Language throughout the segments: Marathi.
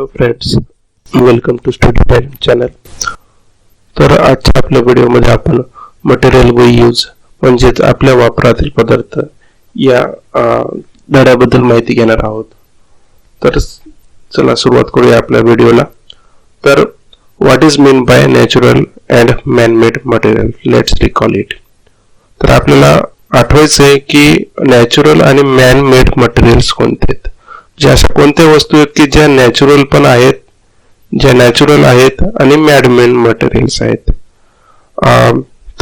Hello friends, welcome to study time channel. तर आजच्या आपल्या व्हिडिओमध्ये आपण मटेरियल वी यूज म्हणजेच आपल्या वापरातील पदार्थ या धड्याबद्दल माहिती घेणार आहोत. तर चला सुरुवात करूया आपल्या व्हिडिओला. तर what is mean by natural and man made material, let's recall it. तर आपल्याला आठवायचं आहे की नॅचरल आणि मॅन मेड मटेरियल्स कोणते आहेत. ज्या अशा कोणत्या वस्तू आहेत की ज्या नॅचरल पण आहेत, ज्या नॅचरल आहेत आणि मॅन मेड मटेरियल्स आहेत.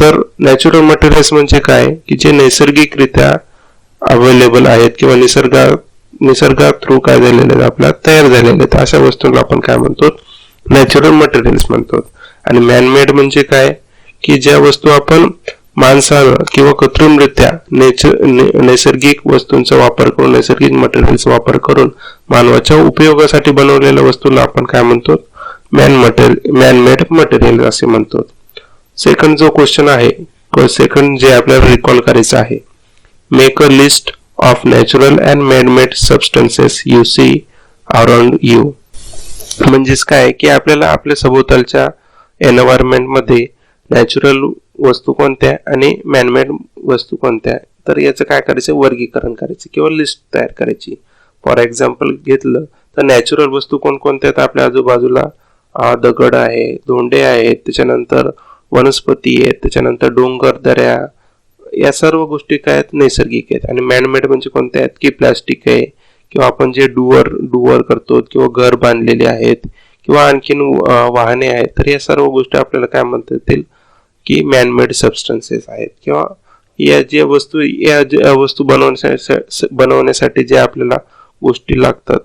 तर नॅचरल मटेरियल्स म्हणजे काय की जे नैसर्गिकरित्या अवेलेबल आहेत किंवा निसर्गा थ्रू काय झालेले आहेत, आपल्या तयार झालेले आहेत, अशा वस्तूंना आपण काय म्हणतो, नॅचरल मटेरियल्स म्हणतो. आणि मॅन मेड म्हणजे काय की ज्या वस्तू आपण माणसानं किंवा कृत्रिमरित्या नैसर्गिक वस्तूंचा वापर करून, नैसर्गिक मटेरियलचा वापर करून मानवाच्या उपयोगासाठी बनवलेल्या वस्तूला आपण काय म्हणतो, मॅन मेड मटेरियल असे म्हणतो. सेकंड जो क्वेश्चन आहे, सेकंड जे आपल्याला रिकॉल करायचं आहे, make a list of natural and man made substances you see around you. म्हणजेच काय की आपल्याला आपल्या सभोवतालच्या एन्व्हायरमेंट मध्ये नॅचरल वस्तू कोणत्या आणि मॅनमेड वस्तू कोणत्या, तर याचं काय करायचं, वर्गीकरण करायचं किंवा लिस्ट तयार करायची. फॉर एक्झाम्पल घेतलं तर नॅचरल वस्तू कोणकोणत्या आहेत, आपल्या आजूबाजूला दगड आहे, धोंडे आहेत, त्याच्यानंतर वनस्पती आहेत, त्याच्यानंतर डोंगर, दऱ्या, या सर्व गोष्टी काय आहेत, नैसर्गिक आहेत. आणि मॅनमेड म्हणजे कोणत्या आहेत की प्लास्टिक आहे किंवा आपण जे डुवर करतो किंवा घर बांधलेले आहेत किंवा आणखीन वाहने आहेत. तर या सर्व गोष्टी आपल्याला काय म्हणता येतील की मॅनमेड सबस्टन्सेस आहेत. किंवा या वस्तू बनवण्यासाठी जे आपल्याला गोष्टी लागतात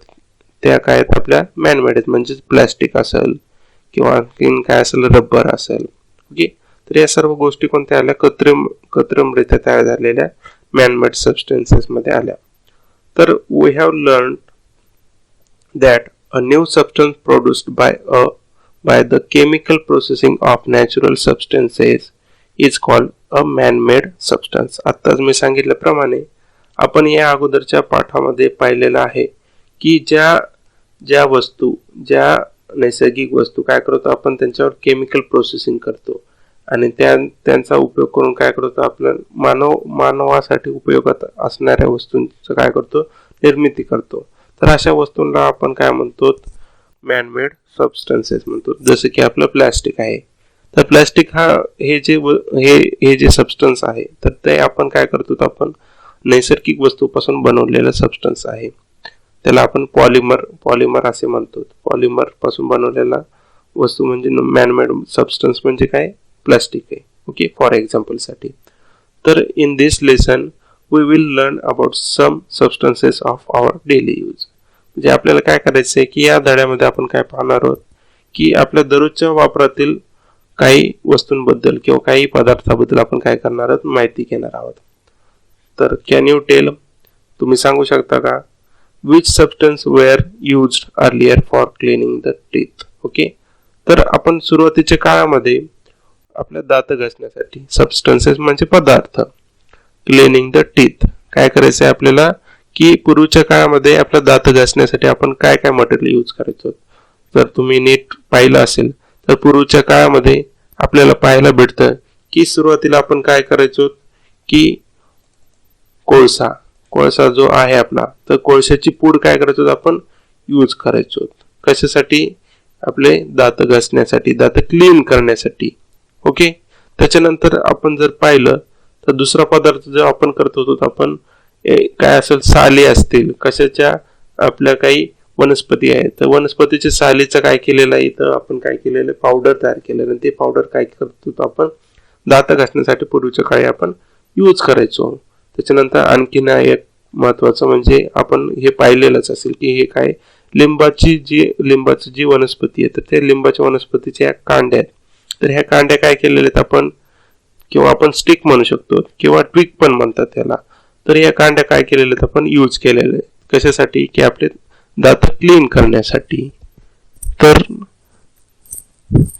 त्या काय आहेत, आपल्या मॅनमेड आहेत. म्हणजे प्लास्टिक असेल किंवा आणखीन काय असेल, रबर असेल. ओके, तर या सर्व गोष्टी कोणत्या आल्या, कृत्रिमरित्या तयार झालेल्या मॅनमेड सबस्टन्सेस मध्ये आल्या. तर we have learn that a new substance produced by the chemical processing of natural substances is called a man-made substance. आत्ताच मी सांगितल्याप्रमाणे आपण या अगोदरच्या पाठामध्ये पाहिलेलं आहे की ज्या वस्तू, ज्या नैसर्गिक वस्तू काय करतो आपण, त्यांच्यावर केमिकल प्रोसेसिंग करतो आणि त्यांचा उपयोग करून काय करतो, आपल्या मानवासाठी उपयोगात असणाऱ्या वस्तूंचं काय करतो, निर्मिती करतो. तर अशा वस्तूंना आपण काय म्हणतो, मॅनमेड सबस्टन्सेस म्हणतो. जसे की आपलं प्लास्टिक आहे, तर प्लास्टिक हे जे सबस्टन्स आहे, तर ते आपण काय करतो, आपण नैसर्गिक वस्तूपासून बनवलेलं सबस्टन्स आहे. त्याला आपण पॉलिमर असे म्हणतो. पॉलिमर पासून बनवलेला वस्तू म्हणजे मॅनमेड सबस्टन्स म्हणजे काय, प्लास्टिक आहे. ओके, फॉर एक्झाम्पल साठी. तर in this lesson we will learn about some substances of our daily use. म्हणजे आपल्याला काय करायचं आहे की या धड्यामध्ये आपण काय पाहणार आहोत की आपल्या दररोजच्या वापरातील काही वस्तूंबद्दल किंवा काही पदार्थाबद्दल आपण काय करणार आहोत, माहिती घेणार आहोत. तर कॅन यू टेल, तुम्ही सांगू शकता का, which substance were used earlier for cleaning the teeth. Okay, तर आपण सुरुवातीच्या काळामध्ये आपल्या दात घासण्यासाठी, सबस्टन्सेस म्हणजे पदार्थ, क्लिनिंग द टीथ, काय करायचं आहे आपल्याला की पूर्वीच्या काळामध्ये आपल्या दात घासण्यासाठी आपण काय काय मटेरियल यूज करायचो. जर तुम्ही नीट पाहिलं असेल तर पूर्वीच्या काळामध्ये आपल्याला पाहायला भेटतं की सुरुवातीला आपण काय करायचो की कोळसा जो आहे आपला, तर कोळशाची पूड काय करायचो आपण, यूज करायचो. कशासाठी, आपले दात घासण्यासाठी, दात क्लीन करण्यासाठी. ओके, त्याच्यानंतर आपण जर पाहिलं तर दुसरा पदार्थ जो आपण करत होतो, आपण काय असेल, साली असतील कशाच्या, आपल्या काही वनस्पती आहेत, तर वनस्पतीच्या सालीचं काय केलेलं आहे, इथं आपण काय केलेलं, पावडर तयार केलेलं. आणि ते पावडर काय करतो, आपण दात घासण्यासाठी पूर्वीच्या काळी आपण यूज करायचो. त्याच्यानंतर आणखीन एक महत्वाचं म्हणजे आपण हे पाहिलेलंच असेल की हे काय, लिंबाची जी वनस्पती आहे, तर त्या लिंबाच्या वनस्पतीच्या कांड्या आहेत. तर ह्या कांड्या काय केलेल्या आहेत आपण, किंवा आपण स्टिक म्हणू शकतो किंवा ट्विक पण म्हणतात त्याला. तर या कांड्या काय केलेल्या आपण यूज केलेले, कशासाठी की आपले दात क्लीन करण्यासाठी.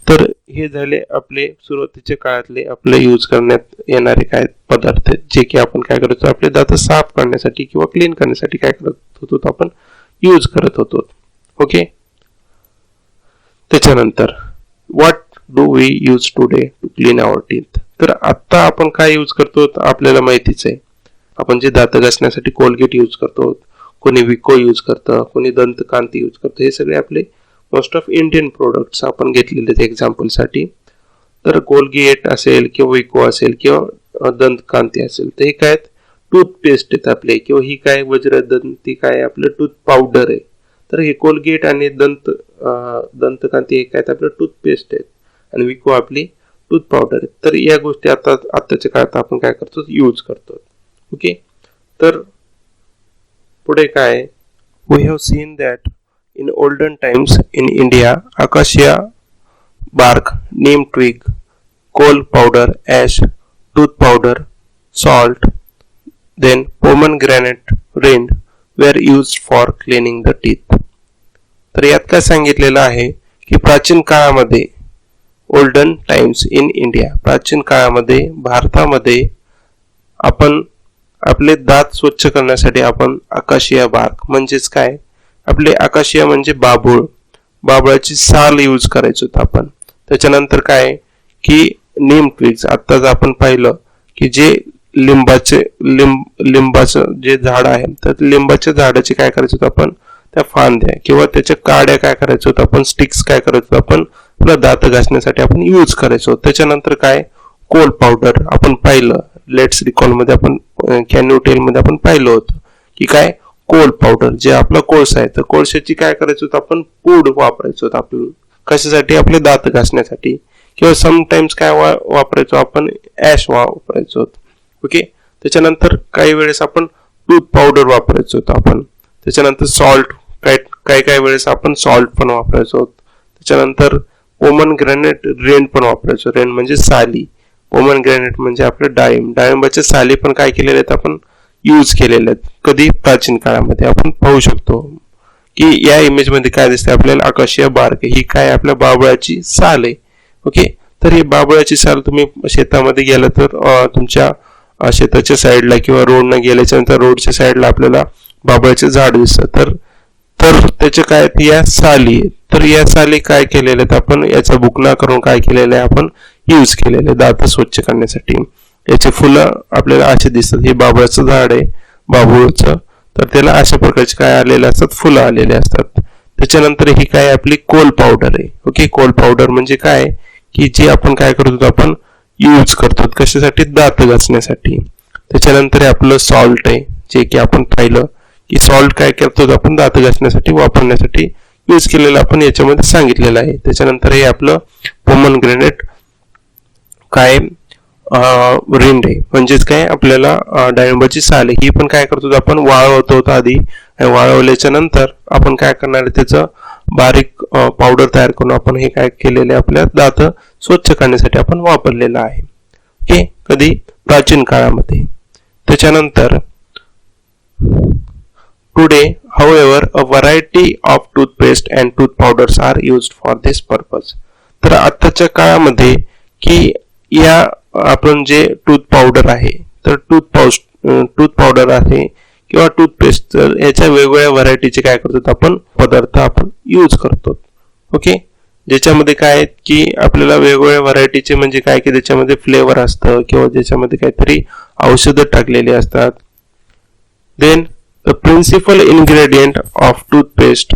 तर हे झाले आपले सुरुवातीच्या काळातले आपले यूज करण्यात येणारे काय पदार्थ, जे की आपण काय करतो, आपले दात साफ करण्यासाठी किंवा क्लीन करण्यासाठी काय करत होतो, आपण यूज करत होतो. ओके, त्याच्यानंतर what do we use today to clean our teeth. तर आता आपण काय यूज करतो आपल्याला माहितीच आहे. आपण जे दात घासण्यासाठी कोलगेट यूज करतो, कोणी विको यूज करतं, कोणी दंतकांती यूज करतं. हे सगळे आपले मोस्ट ऑफ इंडियन प्रोडक्ट्स आपण घेतलेले आहेत एक्झाम्पलसाठी. तर कोलगेट असेल किंवा विको असेल किंवा दंतकांती असेल, तर हे काय टूथपेस्ट आहेत आपले, किंवा ही काय वज्रदंती काय आपलं टूथ पावडर आहे. तर हे कोलगेट आणि दंतकांती हे काय आपलं टूथपेस्ट आहेत आणि विको आपली टूथ पावडर आहे. तर या गोष्टी आताच्या काळात आपण काय करतो यूज करतो. ओके, तर पुढे काय, we have seen that in olden times in India, acacia bark, neem twig, coal powder, ash, tooth powder, salt, then pomegranate rind were used for cleaning the teeth. तर यात काय सांगितलेलं आहे की प्राचीन काळामध्ये, ओल्डन टाइम्स इन इंडिया, प्राचीन काळामध्ये भारतामध्ये आपण आपले दात स्वच्छ करण्यासाठी आपण अकाशिया बार्क म्हणजेच काय आपले अकाशिया म्हणजे बाबुळाची साल यूज करायचो आपण. त्याच्यानंतर काय की नीम ट्विग्स, आत्ताच आपण पाहिलं की जे लिंबाचं जे झाड आहे, तर लिंबाच्या झाडाचे काय करायचं आपण त्या फांद्या किंवा त्याच्या काड्या काय करायचो आपण स्टिक्स काय करायचो आपण आपला दात घासण्यासाठी आपण यूज करायचो. त्याच्यानंतर काय कोल पावडर आपण पाहिलं, लेट्स रिकॉल मध्ये आपण कॅन यू टेल मध्ये आपण पाहिलं होतं की काय कोल पावडर जे आपला कोळसा आहे, तर कोळशाची काय करायचो आपण पूड वापरायचो आपण कशासाठी आपले दात घासण्यासाठी, किंवा समटाइम्स काय वापरायचो आपण ऍश वापरायचो. ओके, त्याच्यानंतर काही वेळेस आपण टूथ पावडर वापरायचो आपण. त्याच्यानंतर सॉल्ट काही वेळेस आपण सॉल्ट पण वापरायचो. त्याच्यानंतर पोमनग्रॅनेट रेन पण वापरायचो. रेन म्हणजे साली, पोमनग्रॅनेट म्हणजे आपलं डाळिंबाच्या साली पण काय केलेले आहेत आपण यूज केलेले आहेत. कधी प्राचीन काळामध्ये आपण पाहू शकतो की या इमेज मध्ये काय दिसते आपल्याला अकाशिया बार्क, ही काय आपल्या बाबळाची साल आहे. ओके, तर ही बाबळाची साल तुम्ही शेतामध्ये गेला तर तुमच्या शेताच्या साईडला किंवा रोडनं गेल्याच्या नंतर रोडच्या साईडला आपल्याला बाबळाचे झाड दिसतं. तर त्याचे काय या साली, तर या साली काय केलेले आहेत आपण याचा बुकना करून काय केलेलं आहे आपण यूज केलेले दात स्वच्छ करण्यासाठी. याचे फुलं आपल्याला असे दिसतात, हे बाबळाचं झाड आहे बाबूळचं, तर त्याला अशा प्रकारचे काय आलेले असतात फुलं आलेले असतात. त्याच्यानंतर ही काय आपली कोल पावडर आहे. ओके, कोल पावडर म्हणजे काय की जी आपण काय करतो आपण यूज करतो कशासाठी दात घासण्यासाठी. त्याच्यानंतर आपलं सॉल्ट आहे, जे की आपण पाहिलं की सॉल्ट काय करतो आपण दात घासण्यासाठी वापरण्यासाठी यूज केलेलं आपण याच्यामध्ये सांगितलेलं आहे. त्याच्यानंतर हे आपलं पोमनग्रेनेट काय रिंड आहे, म्हणजेच काय आपल्याला डाळिंबाची साल ही पण काय करतो आपण वाळवतो आधी, वाळवल्याच्या नंतर आपण काय करणार आहे त्याचं बारीक पावडर तयार करून आपण हे काय केलेले आपल्या दात स्वच्छ करण्यासाठी आपण वापरलेलं आहे. ओके, कधी प्राचीन काळामध्ये. त्याच्यानंतर today however a variety of toothpaste and tooth powders are used for this purpose. तर आताच्या काळामध्ये की या आपण जे टूथ पावडर आहे, तर टूथ पावडर आहे किंवा टूथपेस्ट, तर याच्या वेगवेगळ्या व्हरायटीचे काय करतो आपण पदार्थ आपण यूज करतो. ओके, ज्याच्यामध्ये काय की आपल्याला वेगवेगळ्या व्हरायटीचे म्हणजे काय की त्याच्यामध्ये फ्लेवर असतं किंवा ज्याच्यामध्ये काहीतरी औषधं टाकलेली असतात. Then the principal ingredient of toothpaste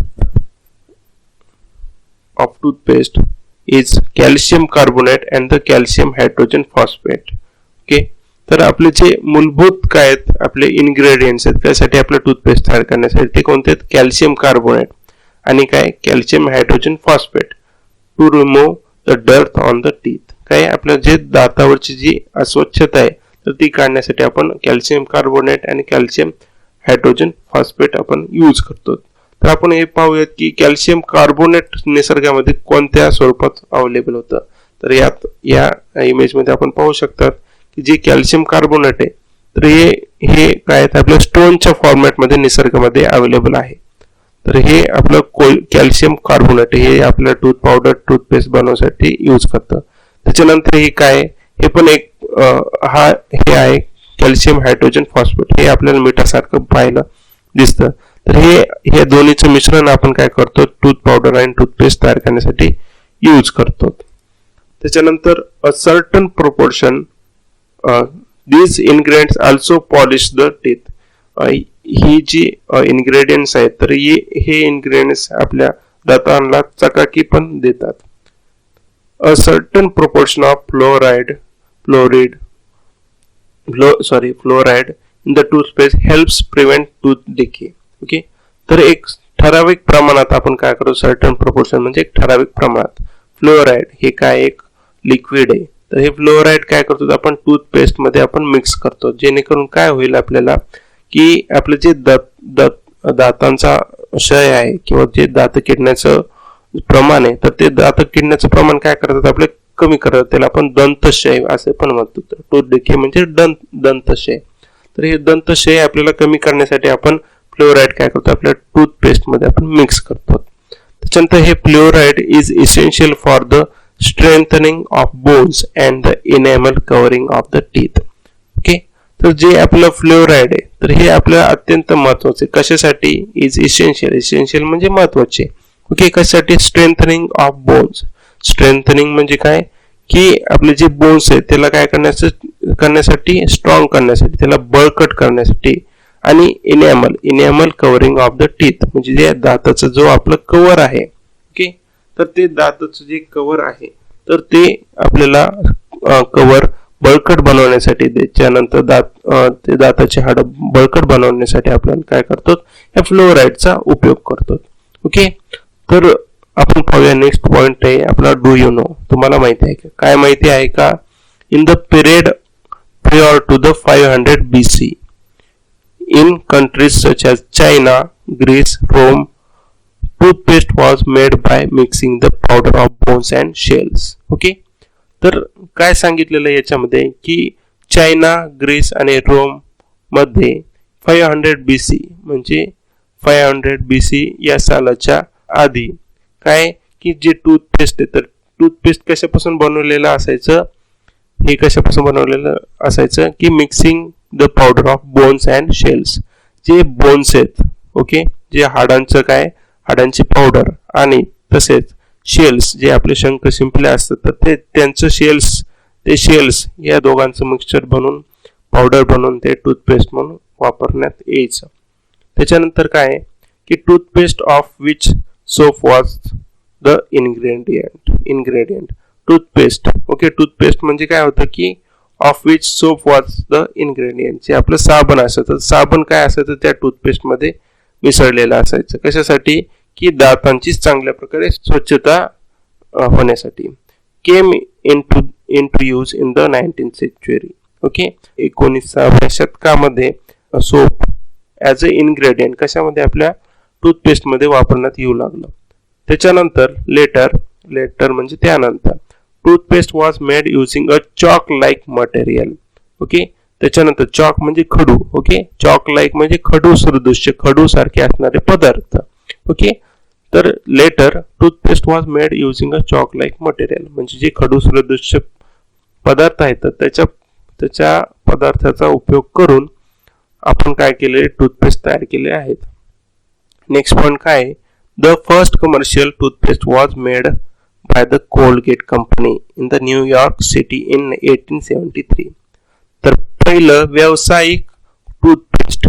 is calcium carbonate and the calcium hydrogen phosphate. Okay, तर आपले जे मूलभूत काय आहेत आपले इन्ग्रेडियंट्स आहेत त्यासाठी आपलं टूथपेस्ट तयार करण्यासाठी ते कोणते आहेत कॅल्शियम कार्बोनेट आणि काय calcium hydrogen phosphate to remove the dirt on the teeth. काय आपल्या जे दातावरची जी अस्वच्छता आहे तर ती काढण्यासाठी आपण कॅल्शियम कार्बोनेट आणि कॅल्शियम हायड्रोजन फॉस्फेट आपण यूज करतो. तर आपण हे पाहूयात की कॅल्शियम कार्बोनेट निसर्गामध्ये कोणत्या स्वरूपात अवेलेबल होतं. तर यात या इमेज मध्ये आपण पाहू शकतात की जे कॅल्शियम कार्बोनेट आहे तर हे काय आपल्या स्टोनच्या फॉर्मॅटमध्ये निसर्गामध्ये अवेलेबल आहे. तर हे आपलं कॅल्शियम कार्बोनेट हे आपल्या टूथ पावडर टूथपेस्ट बनवण्यासाठी यूज करतं. त्याच्यानंतर हे काय हे पण एक हे आहे कॅल्शियम हायड्रोजन फॉस्फेट, हे आपल्याला मिठासारखं पाहायला दिसतं. तर हे दोन्हीचं मिश्रण आपण काय करतो, टूथ पावडर आणि टूथपेस्ट तयार करण्यासाठी यूज करतो. त्याच्यानंतर a certain proportion these ingredients also polish the teeth. ही जी इन्ग्रेडियंट्स आहेत तर हे इन्ग्रेडियंट्स आपल्या दातांना चकाकी पण देतात. A certain proportion of fluoride in the toothpaste helps prevent tooth decay. Okay, तर एक ठराविक प्रमाणात आपण काय करतो, सर्टन प्रोपोर्शन म्हणजे एक ठराविक प्रमाणात फ्लोराइड हे काय एक लिक्विड आहे, तर हे फ्लोराइड काय करतो आपण टूथपेस्ट मध्ये आपण मिक्स करतो, जेणेकरून काय होईल आपल्याला की आपलं जे दातांचा क्षय आहे किंवा जे दात किडण्याचं प्रमाण आहे तर ते दात किडण्याचं प्रमाण काय करतात आपले कमी करतात. त्याला आपण दंतक्षय असे पण म्हणतो. टूथ डिके म्हणजे दंतक्षय. तर हे दंतक्षय आपल्याला कमी करण्यासाठी आपण फ्लोराइड काय करतो आपल्या टूथपेस्ट मध्ये आपण मिक्स करतो. त्याच्यानंतर हे fluoride is essential for the strengthening of bones and the enamel covering of the teeth. Okay, तर जे आपलं फ्लोराइड आहे तर हे आपल्याला अत्यंत महत्वाचे कशासाठी, इज इसेन्शियल म्हणजे महत्वाचे. ओके, कशासाठी, स्ट्रेंथनिंग ऑफ बोन्स. स्ट्रेंथनिंग म्हणजे काय की आपले जे बोन्स आहेत त्याला काय करण्यासाठी स्ट्रॉंग करण्यासाठी, त्याला बळकट करण्यासाठी, आणि enamel covering of the teeth म्हणजे जे दाताचं जो आपलं कव्हर आहे. ओके, तर ते दाताचं जे कव्हर आहे तर ते आपल्याला कव्हर बळकट बनवण्यासाठी, त्याच्यानंतर ते दाताचे हाड बळकट बनवण्यासाठी आपण काय करतो, या फ्लोराइडचा उपयोग करतो. ओके, तर आपण पाहूया नेक्स्ट पॉइंट आहे आपला डू यू नो. तुम्हाला माहिती आहे का, काय माहिती आहे का, in the period prior to the 500 BC in countries such as China, Greece, Rome, toothpaste was made by mixing the powder of bones and shells. Okay, तर काय सांगितलेलं याच्यामध्ये की चायना, ग्रीस आणि रोम मध्ये 500 BC म्हणजे 500 BC या सालाच्या आधी काय की जे टूथपेस्ट आहे तर टूथपेस्ट कशापासून बनवलेलं असायचं, हे कशापासून बनवलेलं असायचं की mixing the powder of bones and shells. जे बोन्स आहेत, ओके, जे हाडांची पावडर आणि तसेच शेल्स जे आपले शंख शिंपले असतात तर ते त्यांचं शेल्स या दोघांचं मिक्सचर बनवून पावडर बनवून ते टूथपेस्ट म्हणून वापरण्यात यायचं. त्याच्यानंतर काय की toothpaste of which soap was the ingredient toothpaste. Okay, toothpaste म्हणजे काय होतं की of which soap was the ingredient, जे आपलं साबण असायचं, साबण काय असायचं त्या टूथपेस्ट मध्ये मिसळलेलं असायचं. कशासाठी की दातांची चांगल्या प्रकारे स्वच्छता होण्यासाठी. Came into use in the 19th century. Okay, 19व्या शतकामध्ये सोप ॲज अ इन्ग्रेडियंट कशामध्ये आपल्या टूथपेस्ट मध्ये वापरण्यात येऊ लागलं. त्याच्यानंतर लेटर म्हणजे त्यानंतर toothpaste was made using a chalk like material. Okay, त्याच्यानंतर चॉक म्हणजे खडू. ओके, चॉक लाईक म्हणजे खडू सदृश्य, खडू सारखे असणारे पदार्थ. ओके, तर later toothpaste was made using a chalk like material म्हणजे जे खडू सदृश्य पदार्थ आहेत तर त्याच्या पदार्थाचा उपयोग करून आपण काय केले, टूथपेस्ट तयार केले आहेत. नेक्स्ट पॉइंट काय, the first commercial toothpaste was made by the Colgate company in the New York City in 1873. तर पहिलं व्यावसायिक टूथपेस्ट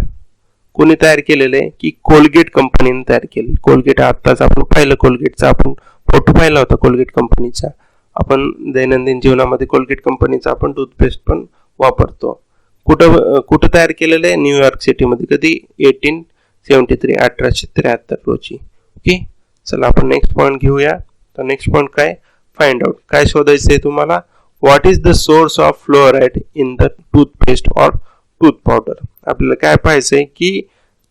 कोणी तयार केलेलं आहे की कोलगेट कंपनीने तयार केले. कोलगेट आत्ताच आपण पाहिलं, कोलगेटचा आपण फोटो पाहिला होता कोलगेट कंपनीचा. आपण दैनंदिन जीवनामध्ये कोलगेट कंपनीचा आपण टूथपेस्ट पण वापरतो. कुठं तयार केलेलं आहे, न्यूयॉर्क सिटीमध्ये. कधी 1873 1873 रोजी. ओके, चला आपण नेक्स्ट पॉइंट घेऊया. तर नेक्स्ट पॉइंट काय, फाइंड आउट. काय शोधायचं आहे तुम्हाला, what is the source of fluoride in the toothpaste or tooth powder. आपल्याला काय पाहायचंय की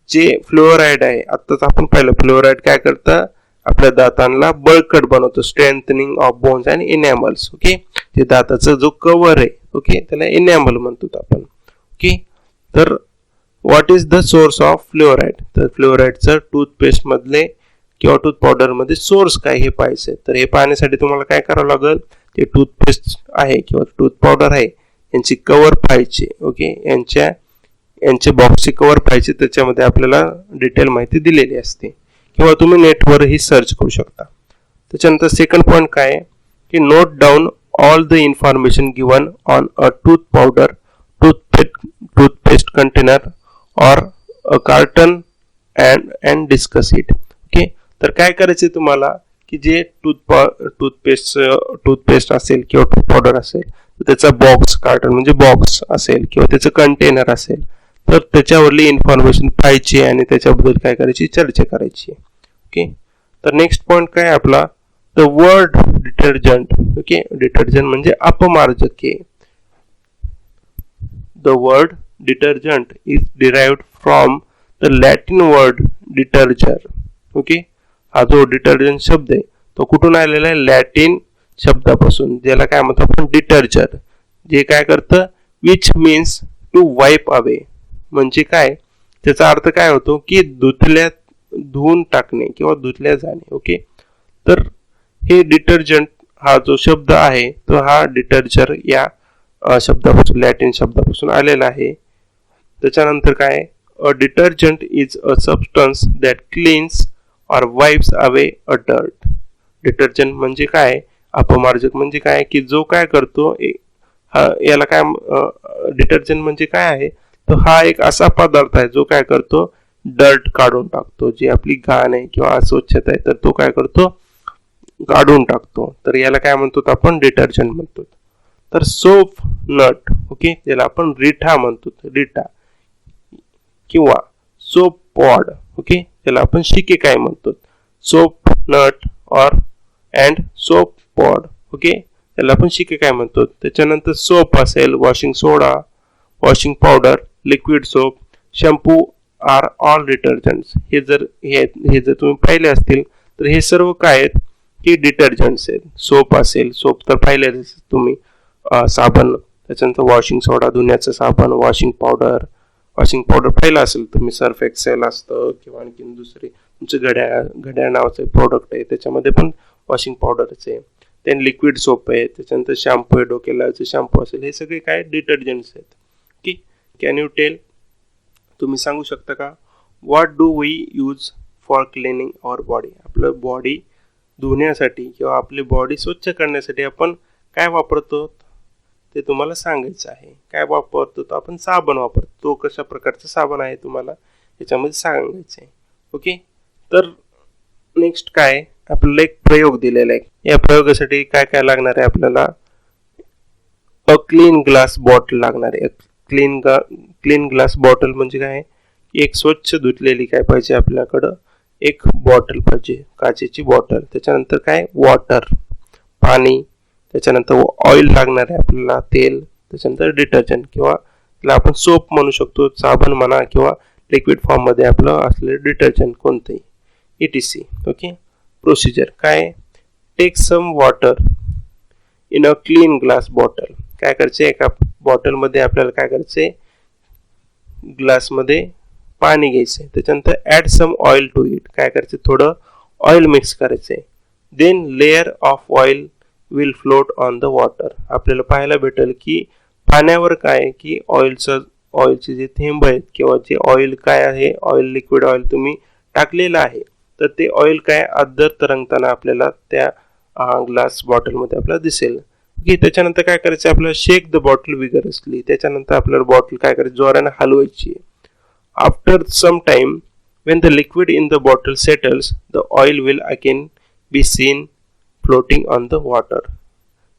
जे फ्लोराइड आहे, आत्ताच आपण पाहिलं फ्लोराइड काय करतं, आपल्या दातांना बळकट बनवतो, strengthening of bones and enamels. Okay, जे दाताचा जो कव्हर आहे, ओके, त्याला इनॅमल म्हणतो आपण. ओके, तर what is the source of fluoride, तर फ्लोराइडचं टूथपेस्ट मधले किंवा टूथ पावडर मध्ये सोर्स काय हे पाहायचंय. तर हे पाहण्यासाठी तुम्हाला काय करावं लागेल, ते टूथपेस्ट आहे किंवा टूथ पावडर आहे यांची कव्हर पाहायची. ओके, यांचे बॉक्सचे कव्हर पाहिजे, त्याच्यामध्ये आपल्याला डिटेल माहिती दिलेली असते, किंवा तुम्ही नेटवरही सर्च करू शकता. त्याच्यानंतर सेकंड पॉईंट काय आहे की note down all the information given on a tooth powder, toothpaste container or a carton and discuss it. Okay, तर काय करायचे तुम्हाला की जे टूथपेस्ट असेल किंवा टूथ पावडर असेल तर त्याचा बॉक्स, कार्टन म्हणजे बॉक्स असेल किंवा त्याचं कंटेनर असेल, तर त्याच्यावरली इन्फॉर्मेशन पाहायची आणि त्याच्याबद्दल काय करायची, चर्चा करायची. ओके, तर नेक्स्ट पॉईंट काय आपला, the word detergent. Okay, detergent म्हणजे अपमार्जके. The word detergent is derived from the Latin word detergere. Okay, हा जो डिटर्जंट शब्द आहे तो कुठून आलेला आहे, लॅटिन शब्दापासून, ज्याला काय म्हणतो आपण डिटर्जर, जे काय करतं, which means to wipe away. म्हणजे काय, त्याचा अर्थ काय होतो की धुवून टाकणे किंवा धुतल्या जाणे. ओके, तर हे डिटर्जंट हा जो शब्द आहे तो हा डिटर्जर या शब्दापासून, लॅटिन शब्दापासून आलेला आहे. त्याच्यानंतर काय, a detergent is a substance that cleans or wipes away a dirt. Detergent म्हणजे काय, अपमार्जक म्हणजे काय की जो काय करतो, याला काय, डिटर्जंट म्हणजे काय आहे, तर हा एक असा पदार्थ आहे जो काय करतो, डर्ट काढून टाकतो, जी आपली घाण आहे किंवा अस्वच्छता आहे तर तो काय करतो, काढून टाकतो. तर याला काय म्हणतो आपण, डिटर्जंट म्हणतो. तर सोप नट, ओके, त्याला आपण रिठा म्हणतो, रिठा किंवा सोप पॉड. ओके, त्याला आपण शिकेकाई म्हणतो, soap nut or and soap pod. Okay, त्याला आपण शिकेकाई म्हणतो. त्याच्यानंतर सोप असेल, washing soda, washing powder, liquid soap, shampoo are all detergents. हे जर तुम्ही पाहिले असतील तर हे सर्व काय आहेत की डिटर्जंट्स आहेत. सोप असेल, सोप तर पाहिले तुम्ही, साबण, त्याच्यानंतर वॉशिंग सोडा, धुण्याचं साबण, वॉशिंग पावडर पाहिलं असेल तुम्ही, सर्फ एक्सेल असतं किंवा आणखी दुसरे तुमचं घड्याळ नावाचं प्रोडक्ट आहे, त्याच्यामध्ये पण वॉशिंग पावडरच आहे. देन लिक्विड सोप आहे, त्याच्यानंतर शॅम्पू आहे, डोक्याला शॅम्पू असेल, हे सगळे काय डिटर्जंट्स आहेत. ओके, कॅन यू टेल, तुम्ही सांगू शकता का, what do we use for cleaning our body. आपलं बॉडी धुण्यासाठी किंवा आपली बॉडी स्वच्छ करण्यासाठी आपण काय वापरतो ते तुम्हाला सांगायचं आहे. काय वापरतो, तर आपण साबण वापरतो. तो कशा प्रकारचा साबण आहे तुम्हाला याच्यामध्ये सांगायचं आहे. ओके, तर नेक्स्ट काय, आपल्याला एक प्रयोग दिलेला आहे. या प्रयोगासाठी काय काय लागणार आहे आपल्याला, अ क्लीन ग्लास बॉटल लागणार आहे. क्लीन ग्लास बॉटल म्हणजे काय, एक स्वच्छ धुतलेली काय पाहिजे आपल्याकडं, एक बॉटल पाहिजे, काचेची बॉटल. त्याच्यानंतर काय, वॉटर, पाणी. त्याच्यानंतर ऑइल लागणार आहे आपल्याला, तेल. त्याच्यानंतर डिटर्जंट किंवा त्याला आपण सोप म्हणू शकतो, साबण म्हणा, किंवा लिक्विड फॉर्म मध्ये आपलं असलेलं डिटर्जंट कोणतंही, ETC. ओके, प्रोसिजर काय, take some water in a clean glass bottle. काय करायचे, एका बॉटलमध्ये आपल्याला काय करायचे, ग्लासमध्ये पाणी घ्यायचे. त्याच्यानंतर add some oil to it. काय करायचे, थोडं ऑइल मिक्स करायचे. Then layer of oil will float on the water. आपल्याला पाहायला भेटेल की पाण्यावर काय की ऑइलचे जे थेंब आहेत किंवा जे ऑइल काय आहे, ऑइल, लिक्विड ऑइल तुम्ही टाकलेलं आहे, तर ते ऑइल काय अद्दर तरंगताना आपल्याला त्या ग्लास बॉटलमध्ये आपल्याला दिसेल. की त्याच्यानंतर काय करायचं, आपल्याला शेक द बॉटल विगरसली. त्याच्यानंतर आपल्याला बॉटल काय करायची, जोराने हलवायची. After some time when the liquid in the bottle settles, the oil will again be seen floating on the water.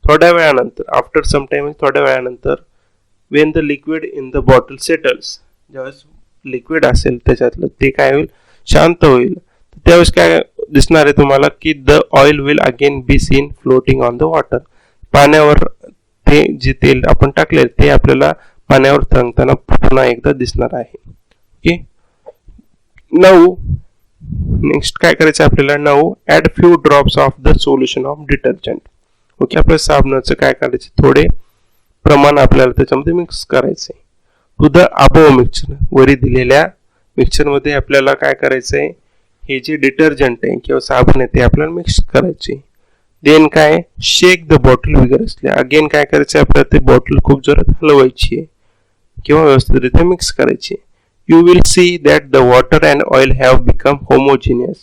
थोड्या वेळानंतर, आफ्टर सम टाइम थोड्या वेळानंतर, when the liquid in the bottle settles, ज्यावेळेस लिक्विड असेल त्याच्यातलं ते काय होईल, शांत होईल, त्यावेळेस काय दिसणार आहे तुम्हाला की the oil will again be seen floating on the water. पाण्यावर ते जे तेल आपण टाकले ते आपल्याला पाण्यावर तरंगताना पुन्हा एकदा दिसणार आहे. ओके, नाऊ नेक्स्ट काय करायचं आपल्याला, now add few drops of the solution of detergent. Okay, आपल्या साबणाचं काय करायचं, थोडे प्रमाण आपल्याला त्याच्यामध्ये मिक्स करायचंय. टू द अबोव मिक्सचर, वरी दिलेल्या मिक्सचरमध्ये आपल्याला काय करायचंय, हे जे डिटर्जंट आहे किंवा साबण आहे ते आपल्याला मिक्स करायचे. देन काय, शेक द बॉटल विगरसली. अगेन काय करायचं आपल्याला, ते बॉटल खूप जोरात हलवायची आहे. किंवा व्यवस्थितरित्या मिक्स करायची. You will see that the water and oil have become homogeneous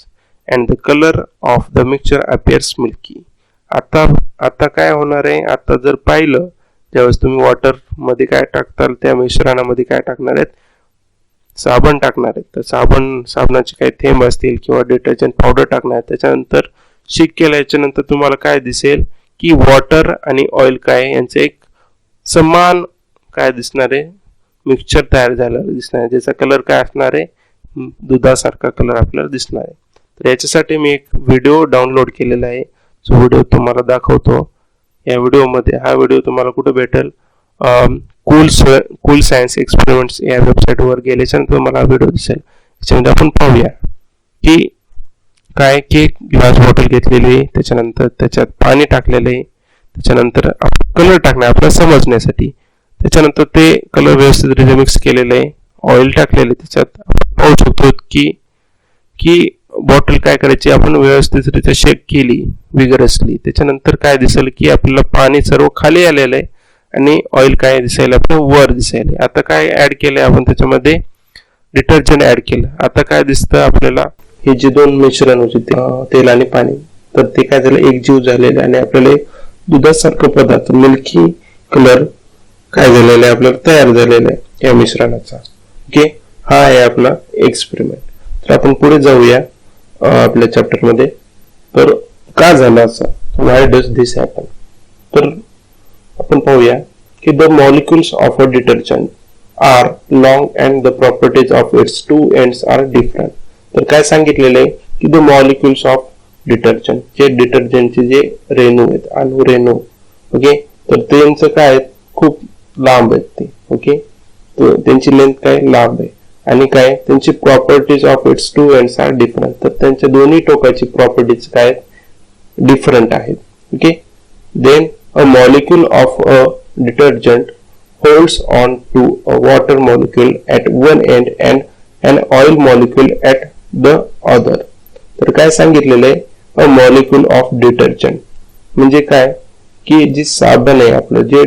and the color of the mixture appears milky. आता काय होणार आहे, आता जर पाहिलं ज्यावेळेस तुम्ही वॉटर मध्ये काय टाकताल त्या मिश्रणामध्ये काय टाकणार आहेत, साबण टाकणार आहेत. तर साबणाचे काही थेंब असतील किंवा डिटर्जंट पावडर टाकणार आहेत. त्याच्यानंतर शेक केल्याच्या नंतर तुम्हाला काय दिसेल की वॉटर आणि ऑइल काय यांचं एक समान काय दिसणार आहे, मिक्सचर तयार झालेलं दिसणार आहे, ज्याचा कलर काय असणार आहे, दुधासारखा कलर आपल्याला दिसणार आहे. तर याच्यासाठी मी एक व्हिडिओ डाउनलोड केलेला आहे, जो व्हिडिओ तुम्हाला दाखवतो. या व्हिडिओमध्ये हा व्हिडिओ तुम्हाला कुठे भेटेल, कूल सायन्स एक्सपेरिमेंट्स या वेबसाईटवर गेल्याच्यानंतर तुम्हाला हा व्हिडिओ दिसेल. याच्यामध्ये आपण पाहूया की काय की ग्लास बॉटल घेतलेली, त्याच्यानंतर त्याच्यात पाणी टाकलेले, त्याच्यानंतर कलर टाकणार आपल्याला समजण्यासाठी, त्याच्यानंतर ते कलर व्यवस्थितरित्या मिक्स केलेले आहे, ऑइल टाकलेले, त्याच्यात आपण पाहू शकतो की बॉटल काय करायची, आपण व्यवस्थितरित्या शेक केली विगरसली, त्याच्यानंतर काय दिसेल की आपल्याला पाणी सर्व खाली आलेलं आहे आणि ऑइल काय दिसायला आपलं वर दिसायला. आता काय ऍड केलंय आपण, त्याच्यामध्ये डिटर्जंट ऍड केलं. आता काय दिसतं आपल्याला, हे जे दोन मिश्रण होते तेल आणि पाणी, तर ते काय झालं एकजीव झालेले आणि आपल्याला दुधासारखं पदार्थ मिल्की कलर काय झालेलं आहे आपल्याला तयार झालेलं आहे या मिश्रणाचा. ओके, हा आहे आपला एक्सपेरिमेंट. तर आपण पुढे जाऊया आपल्या चॅप्टर मध्ये. तर का झालं असं, व्हाय डज दिस हॅपन. तर आपण पाहूया की the molecules of a detergent are long and the properties of its two ends are different. तर काय सांगितलेलं आहे की द मॉलिक्युल्स ऑफ डिटर्जंट, जे डिटर्जंटचे जे रेणू आहेत, अणुरेणू, ओके, तर त्यांचं काय खूप लांब आहेत ते. ओके, तर त्यांची लेंथ काय लांब आहे आणि काय त्यांची properties of its two ends are different. तर त्यांच्या दोन्ही टोकाची प्रॉपर्टीज काय डिफरंट आहेत. Okay, then a molecule of a detergent holds on to a water molecule at one end and an oil molecule at the other. तर काय सांगितलेलं आहे, a molecule of detergent म्हणजे काय की जी साबण आहे आपलं जे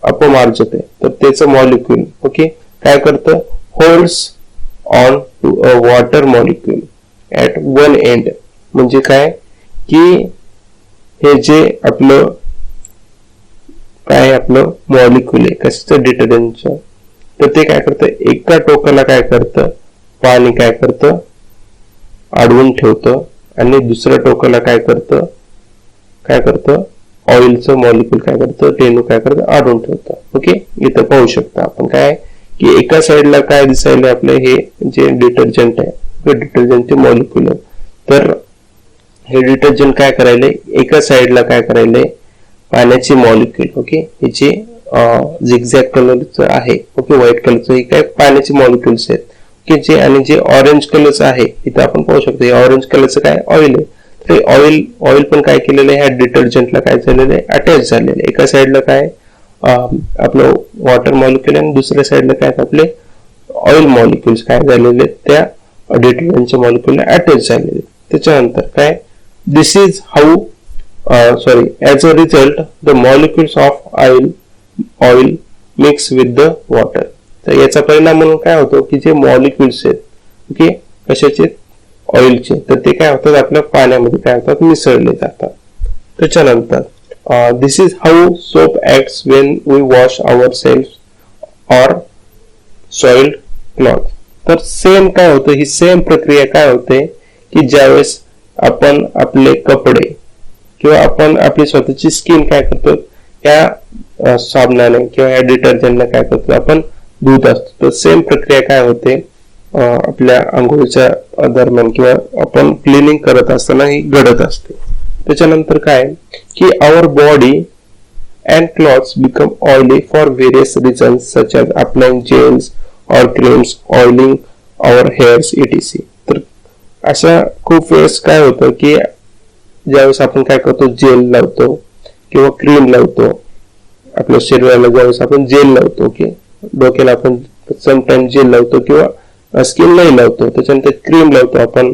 अपमार्जक आहे, तर त्याचं मॉलिक्यूल ओके काय करतं, holds on to a water molecule at one end. म्हणजे काय की हे जे आपलं काय आपलं मॉलिक्यूल आहे कशाचं, डिटर्जंटचं, तर ते काय करतं एका टोकाला काय करतं पाणी काय करतं अडवून ठेवतं आणि दुसऱ्या टोकाला काय करतं ऑइलचं मॉलिक्यूल काय करतं रेणू काय करतं अडवून ठेवतं. ओके, इथं पाहू शकता आपण काय की एका साईडला काय दिसायला आपलं हे जे डिटर्जंट आहे, डिटर्जंटचे मॉलिक्यूल आहे, तर हे डिटर्जंट काय करायले एका साईडला काय करायले पाण्याचे मॉलिक्यूल, ओके, हे जे झिगझॅग कलरचं आहे, ओके, व्हाईट कलरचं हे काय पाण्याचे मॉलिक्युल्स आहेत, ओके, जे आणि जे ऑरेंज कलरचं आहे इथं आपण पाहू शकतो हे ऑरेंज कलरचं काय ऑइल आहे. तर ऑइल पण काय केलेलं आहे ह्या डिटर्जंटला काय झालेलं आहे अटॅच झालेलं आहे. एका साईडला काय आपलं वॉटर मॉलिक्यूल आणि दुसऱ्या साईडला काय आपले ऑइल मॉलिक्युल्स काय झालेले आहेत त्या डिटर्जंटच्या मॉलिक्यूलला अटॅच झालेले. त्याच्यानंतर काय this is how as a result the molecules of oil mix with the water. तर याचा परिणाम म्हणून काय होतो की जे मॉलिक्युल्स आहेत ओके कशाचे ऑइलचे, तर ते काय होतात आपल्या पाण्यामध्ये काय होतात मिसळले जातात. त्याच्यानंतर this is how soap acts when we wash our self or soiled cloth. तर सेम काय होतं, ही सेम प्रक्रिया काय होते की ज्यावेळेस आपण आपले कपडे किंवा आपण आपली स्वतःची स्किन काय करतो या साबणाने किंवा या डिटर्जंटने काय करतो आपण धुत असतो. तर सेम प्रक्रिया काय होते आपल्या आंघोळीच्या दरम्यान किंवा आपण क्लिनिंग करत असताना ही घडत असते. त्याच्यानंतर काय की our body and clothes become oily for various reasons such as applying gels or creams, oiling our hairs etc. तर अशा खूप वेळेस काय होतं की ज्यावेळेस आपण काय करतो जेल लावतो किंवा क्रीम लावतो आपल्या शरीराला, ज्यावेळेस आपण जेल लावतो ओके डोक्याला आपण समटाइम जेल लावतो किंवा स्किन नाही लावतो, त्याच्यानंतर क्रीम लावतो आपण,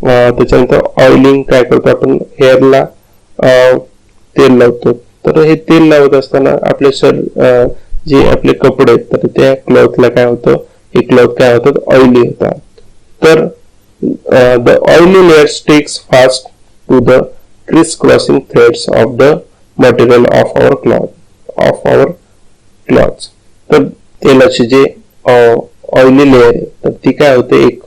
त्याच्यानंतर ऑइलिंग काय करतो आपण हेअरला तेल लावतो. तर हे तेल लावत असताना आपल्या जे आपले कपडे आहेत तर त्या क्लॉथला काय होतं, हे क्लॉथ काय होतात, ऑइली होतात. तर the oily layer sticks fast to the criss-crossing threads of the material of our cloths. तर तेलाची जे ऑइली लेअर आहे तर ती काय होते, एक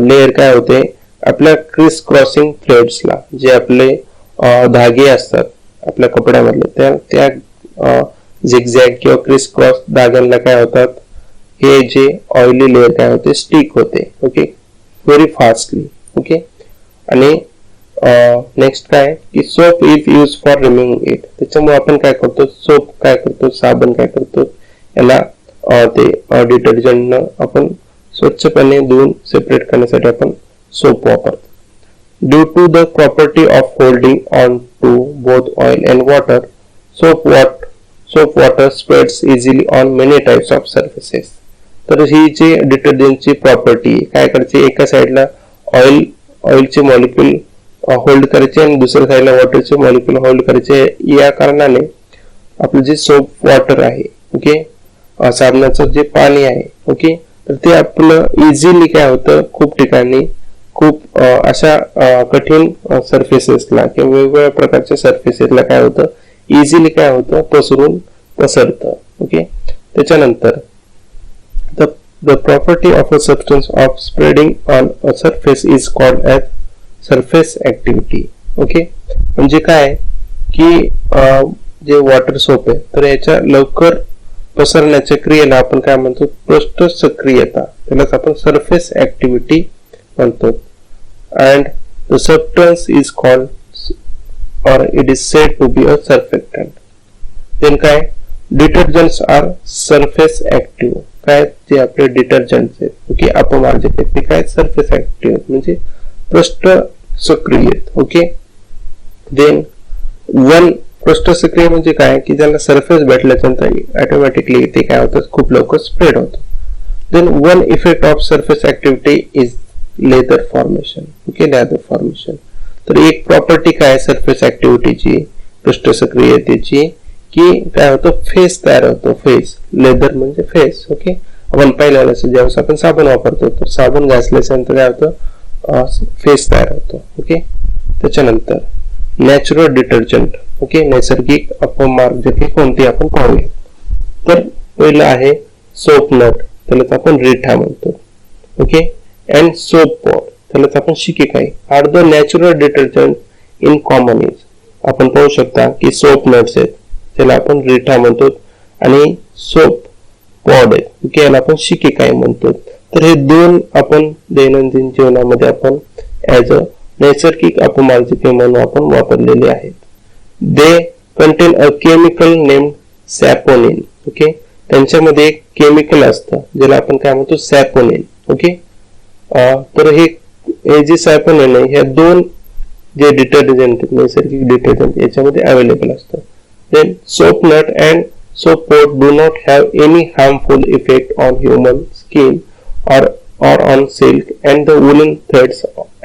लेअर काय होते आपल्या क्रिस क्रॉसिंग थ्रेड्सला, जे आपले धागे असतात आपल्या कपड्यामधले त्या झिगझॅग किंवा क्रिस क्रॉस धाग्यांना काय होतात, हे जे ऑइली लेअर काय होते स्टिक होते. Okay, very fastly. ओके, आणि नेक्स्ट काय की soap is use for removing it. त्याच्यामुळे आपण काय करतो, सोप काय करतो, साबण काय करतो, याला ते डिटर्जंटनं आपण स्वच्छपणे धुवून सेपरेट करण्यासाठी आपण सोप वापरतो. Due to the property of holding on to both oil and water, soap water spreads easily on many types of surfaces. तर ही जी डिटर्जंटची प्रॉपर्टी काय करायची, एका साईडला ऑइलचे मॉलिक्यूल होल्ड करायचे आणि दुसऱ्या साईडला वॉटरचे मॉलिक्यूल होल्ड करायचे. या कारणाने आपलं जे सोप वॉटर आहे, ओके, साबणाचं जे पाणी आहे, ओके, तर ते आपलं इझिली काय होतं, खूप ठिकाणी खूप अशा कठीण सर्फेसेसला किंवा वेगवेगळ्या प्रकारच्या सर्फेसेसला काय होतं, इझिली काय होतं, पसरतं. ओके, त्याच्यानंतर the property of a substance of spreading on a surface is called as surface activity. Okay, म्हणजे काय की जे वॉटर सोप आहे तर याच्या लवकर पसरण्याच्या क्रियेला आपण काय म्हणतो, पृष्ठ सक्रियता, त्यालाच आपण सरफेस ऍक्टिव्हिटी म्हणतो. And the substance is called or it is said to be a surfactant. Then काय, डिटर्जंट्स आर सरफेस ऍक्टिव्ह. काय, जे आपले डिटर्जंट आहेत, ओके, अपमार्जक आहेत, ते काय सर्फेस ऍक्टिव्ह म्हणजे पृष्ठ सक्रिय. ओके, देन वन पृष्ठ सक्रिय म्हणजे काय की ज्याला सरफेस भेटल्यानंतर ऑटोमॅटिकली ते काय होतं, खूप लवकर स्प्रेड होतं. Then one effect of surface activity is lather formation. Okay, lather formation. तर एक प्रॉपर्टी काय सरफेस ऍक्टिव्हिटीची, पृष्ठ सक्रियतेची, की काय होतं, फेस तयार होतो. फेस, लेदर म्हणजे फेस. ओके, आपण पाहिलं असेल ज्यावेळेस आपण साबण वापरतो तर साबण घासल्यानंतर काय होतं, फेस तयार होतो. ओके, त्याच्यानंतर नॅचरल डिटर्जंट. ओके, नैसर्गिक अपमार्जके कोणती आपण पाहूया. तर पहिलं आहे सोप नट, त्यालाच आपण रिठा म्हणतो. ओके, अँड सोप पॉड, त्यालाच आपण शिकेकाई, are the natural detergent in common use. आपण पाहू शकता की सोप नट्स आहेत त्याला आपण रिठा म्हणतो आणि सोप पॉड आहे, ओके, याला आपण शिकेकाई म्हणतो. तर हे दोन आपण दैनंदिन जीवनामध्ये आपण ऍज अ नैसर्गिक अपमार्जके म्हणून आपण वापरलेले आहेत. They contain a chemical named saponin. Okay, त्यांच्यामध्ये एक केमिकल असतं ज्याला आपण काय म्हणतो, सॅपोनिन. ओके, तर हे जे सॅपोनिन आहे ह्या दोन जे डिटर्जंट नैसर्गिक डिटर्जंट याच्यामध्ये अवेलेबल असतं. Then soap nut and soap pod do not have any harmful effect on human skin or on silk and the woolen threads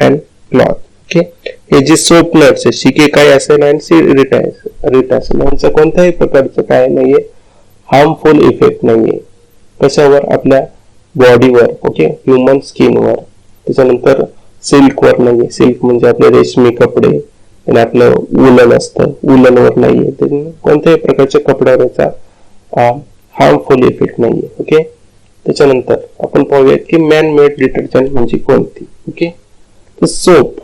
and cloth. Okay, हे जे सोप नट्स आहे, शिकेकाई असेल आणि रिठा असेल, यांचा कोणत्याही प्रकारचं काय नाहीये, हार्मफुल इफेक्ट नाहीये कशावर, आपल्या बॉडीवर, ओके, ह्युमन स्किनवर. त्याच्यानंतर सिल्कवर नाहीये, सिल्क म्हणजे आपले रेशमी कपडे, आणि आपलं वुलन असतं, वुलनवर नाहीये, कोणत्याही प्रकारच्या कपड्यावर याचा हार्मफुल इफेक्ट नाहीये. ओके, त्याच्यानंतर आपण पाहूयात की मॅन मेड डिटर्जंट म्हणजे कोणती. ओके, तर soap.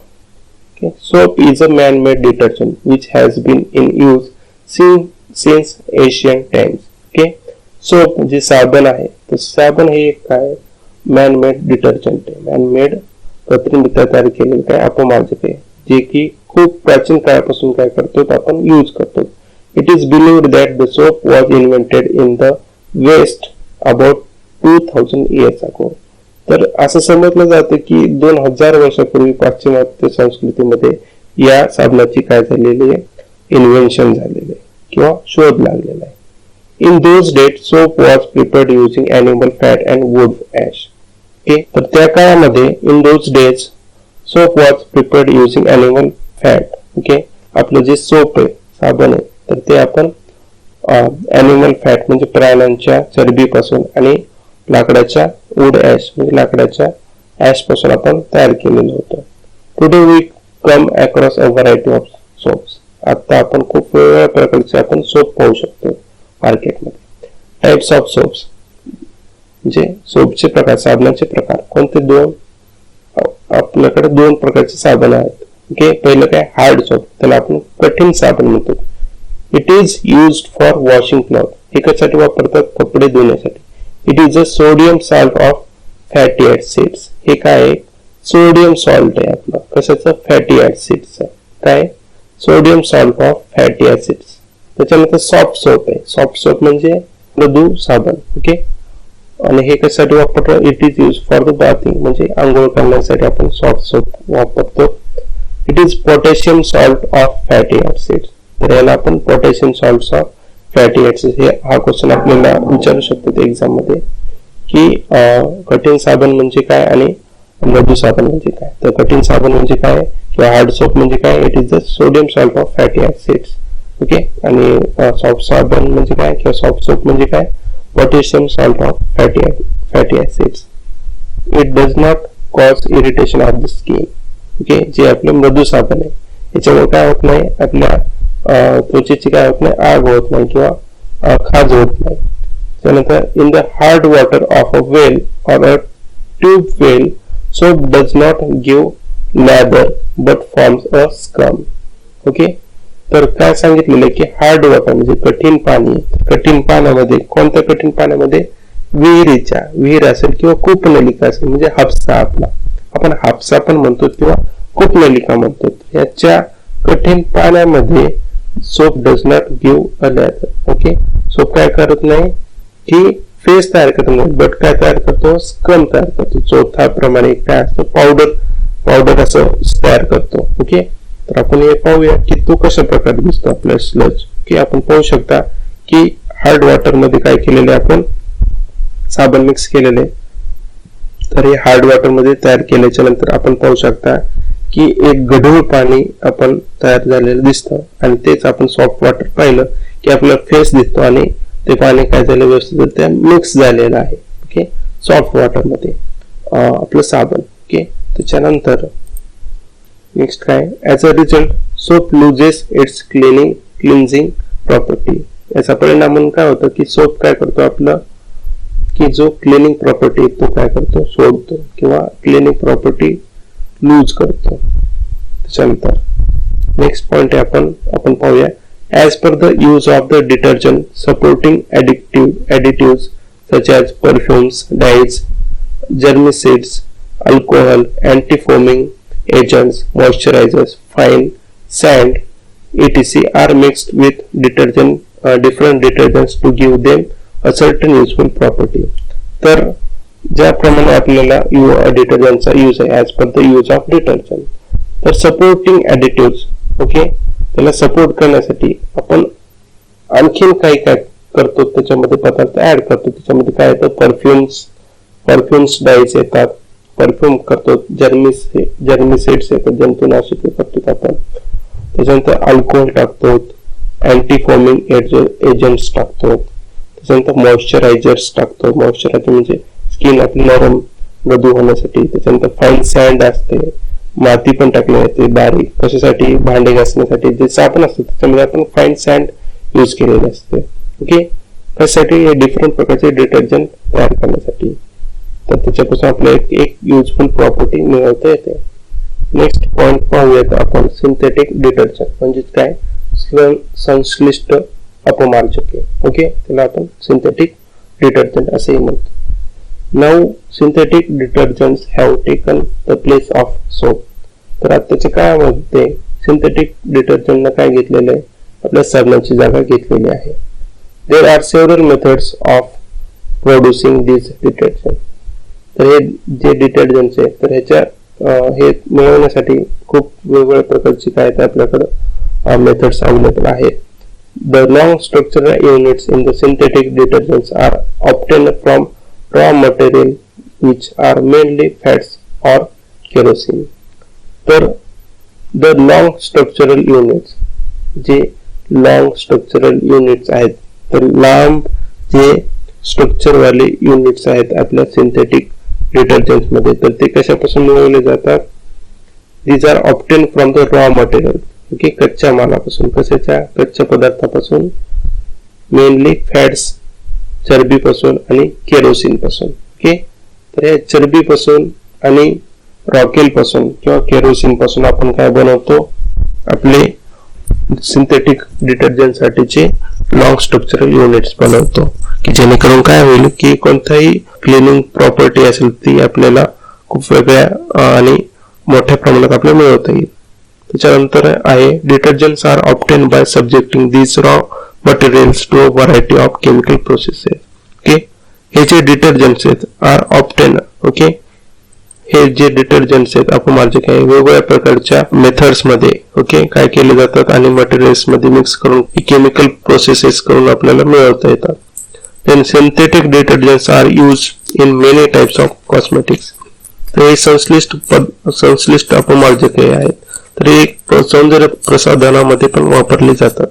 Okay, soap is a man made detergent which has been in use since Asian times. Okay, soap जे साबण आहे तर साबण हे एक काय मॅन मेड डिटर्जंट आहे, मॅन मेड कृत्रिमरित्या तयार केलेलं काय अपमार्जक आहे, जे की खूप प्राचीन काळापासून काय करतो आपण यूज करतो. It is believed that the soap was invented in the west about 2000 years ago. तर असं समजलं जातं की 2000 वर्षापूर्वी पाश्चिमात्य संस्कृतीमध्ये या साबणाची काय झालेली आहे, इन्व्हेन्शन झालेले किंवा शोध लागलेला आहे. In those date soap was prepared using animal fat and wood ash. Okay, तर त्या काळामध्ये in those days soap was prepared using animal fat. Okay, आपलं जे सोप आहे, साबण आहे, तर ते आपण ॲनिमल फॅट म्हणजे प्राण्यांच्या चरबीपासून आणि लाकडाच्या वूड ॲश म्हणजे लाकडाच्या ॲश पासून आपण तयार केलेलं होतं. Today we come across a variety of soaps. आता आपण खूप वेगवेगळ्या प्रकारचे आपण सोप पाहू शकतो मार्केटमध्ये. टाइप्स ऑफ सोप्स म्हणजे सोपचे प्रकार, साबणाचे प्रकार. कोणते दोन? आपल्याकडे दोन प्रकारचे साबण आहेत. ओके, पहिलं काय? हार्ड सोप, त्याला आपण कठीण साबण म्हणतो. It is used for washing cloth. हे कशासाठी वापरतात? कपडे धुण्यासाठी. It is a sodium salt of fatty acids. हे काय आहे? सोडियम सॉल्ट आहे आपलं. कशाचं? फॅटी ऍसिड्सचं. काय? Sodium salt of fatty acids. त्याच्यानंतर सॉफ्ट सोप आहे. सॉफ्ट सोप म्हणजे मृदू साबण. ओके, आणि हे कशासाठी वापरतो? It is use for the bathing म्हणजे आंघोळ करण्यासाठी आपण सॉफ्ट सोप वापरतो. It is potassium salt of fatty acids. तर याला आपण potassium salt of fatty acids, हे हा क्वेश्चन आपल्याला विचारू शकतो एक्झाम मध्ये की कठीण साबण म्हणजे काय आणि मृदू साबण म्हणजे काय. तर कठीण साबण म्हणजे काय किंवा हार्ड सोप म्हणजे काय? It is the sodium salt of fatty acids. Okay, आणि सॉफ्ट साबण म्हणजे काय किंवा सॉफ्ट सोप म्हणजे काय? Potassium salt of fatty acids. It does not cause irritation of the skin. Okay, जे आपलं मृदू साबण आहे याच्यामुळे काय होत नाही, आपल्या त्वचेची काय होत नाही, आग होत नाही किंवा खाज होत नाही. त्यानंतर in the hard water of a well or a tube well soap does not give leather but forms a scum. Okay, तर काय सांगितलेलं आहे की हार्ड वॉटर म्हणजे कठीण पाणी. कठीण पाण्यामध्ये, कोणत्या कठीण पाण्यामध्ये? विहिरीच्या, विहीर असेल किंवा कूपनलिका असेल म्हणजे हापसा, आपला आपण हापसा पण म्हणतो किंवा कूपनलिका म्हणतो. याच्या कठीण पाण्यामध्ये soap does not give a leather. Okay, soap काय करत नाही की फेस तयार करत नाही, बट काय तयार करतो? स्कम तयार करतो. चौथा प्रमाणे काय असतं? पावडर असं तयार करतो. ओके, तर आपण हे पाहूया की तो कशा प्रकारे दिसतो आपला स्लज. की आपण पाहू शकता की हार्ड वॉटर मध्ये काय केलेले, आपण साबण मिक्स केलेले. तर हे हार्ड वॉटर मध्ये तयार केल्याच्या नंतर आपण पाहू शकता की एक गढूळ पाणी आपण तयार झालेलं दिसतं आणि तेच आपण सॉफ्ट वॉटर पाहिलं की आपला फेस दिसतो आणि ते पाणी काय झालं, व्यवस्थित मिक्स झालेलं आहे. ओके, सॉफ्ट वॉटर मध्ये आपलं साबण. ओके, त्याच्यानंतर नेक्स्ट काय? As a result soap loses it's cleansing property. याचा परिणाम म्हणून काय होतं की सोप काय करतो आपलं की जो क्लिनिंग प्रॉपर्टी तो काय करतो? सोडतो किंवा क्लिनिंग प्रॉपर्टी लूज करतो. त्याच्यानंतर नेक्स्ट पॉइंट आहे आपण पाहूया. As per the use of the detergent supporting additives such as perfumes, dyes, germicides, alcohol, anti-foaming agents, moisturizers, fine sand, etc. are mixed with different detergents to give them a certain useful property. तर ज्याप्रमाणे आपल्याला डिटर्जंटचा यूज आहे as per the use of detergent. तर सपोर्टिंग ऍडिटिव्ह, ओके, त्याला सपोर्ट करण्यासाठी आपण आणखीन काय काय करतो, त्याच्यामध्ये पदार्थ ऍड करतो. त्याच्यामध्ये काय येतं? परफ्युम्स डाईज येतात, परफ्यूम करतो, जर्मिसाइड्स येतात, जंतुनाशके करतो आपण. त्याच्यानंतर अल्कोहोल टाकतो, अँटी फोमिंग एजंट्स टाकतो. त्याच्यानंतर मॉइश्चरायझर्स टाकतो. मॉइश्चरायझर म्हणजे स्किन आपली नरम मृदू होण्यासाठी. त्याच्यानंतर फाईन सँड असते, माती पण टाकली जाते बारीक, कशासाठी? भांडे घासण्यासाठी. जे साबण असतं त्याच्यामध्ये आपण फाईन सँड यूज केलेले असते. ओके, त्यासाठी हे डिफरंट प्रकारचे डिटर्जंट तयार करण्यासाठी. तर त्याच्यापासून आपल्याला एक युजफुल प्रॉपर्टी मिळवता येते. नेक्स्ट पॉइंट पाहूयात आपण सिंथेटिक डिटर्जंट म्हणजे काय? संश्लिष्ट अपमार्जके. ओके, त्याला आपण सिंथेटिक डिटर्जंट असेही म्हणतो. Now synthetic detergents have taken the place of soap. तर आताच्या काळामध्ये सिंथेटिक डिटर्जंटनं काय घेतलेलं आहे? आपल्या साबणाची जागा घेतलेली आहे. There are several methods of producing this detergent. तर हे जे डिटर्जंट्स आहेत तर ह्याच्या हे मिळवण्यासाठी खूप वेगवेगळ्या प्रकारची काय ते आपल्याकडे मेथड्स अवेलेबल आहेत. The long structural units in the synthetic detergents are obtained from raw material which are mainly fats or kerosene. तर the long structural units, जे long structural units आहेत तर लांब जे स्ट्रक्चर वाले युनिट्स आहेत आपल्या सिंथेटिक डिटर्जंट मध्ये, तर ते कशापासून मिळवले जातात? These are obtain from the raw material. Okay, कच्च्या मालापासून. कशाच्या? कच्च्या पदार्थापासून, मेनली फॅट्स, चरबीपासून आणि केरोसिन पासून. ओके, तर या चरबीपासून आणि रॉकेल पासून किंवा केरोसिन पासून आपण काय बनवतो? आपले सिंथेटिक डिटर्जंट साठीचे लॉंग स्ट्रक्चरल युनिट्स बनवतो, की जेणेकरून काय होईल की कोणताही क्लिनिंग प्रॉपर्टी असेल ती आपल्याला खूप वेगळ्या आणि मोठ्या प्रमाणात आपल्याला मिळवता येईल. त्याच्यानंतर आहे detergents are obtain by subjecting these raw materials to a variety of chemical processes. Okay, हे जे डिटर्जंट्स आहेत आर ऑब्टेन. ओके, हे जे डिटर्जंट्स आहेत अपमार्जक आहे वेगवेगळ्या प्रकारच्या मेथड्स मध्ये ओके काय केले जातात आणि मटेरियल्स मध्ये मिक्स करून केमिकल प्रोसेसेस करून आपल्याला मिळवता येतात. Then synthetic detergents are used in many types of cosmetics. तर हे संश्लिष्ट अपमार्जक आहेत, तर हे सौंदर्य प्रसाधनामध्ये पण वापरले जातात.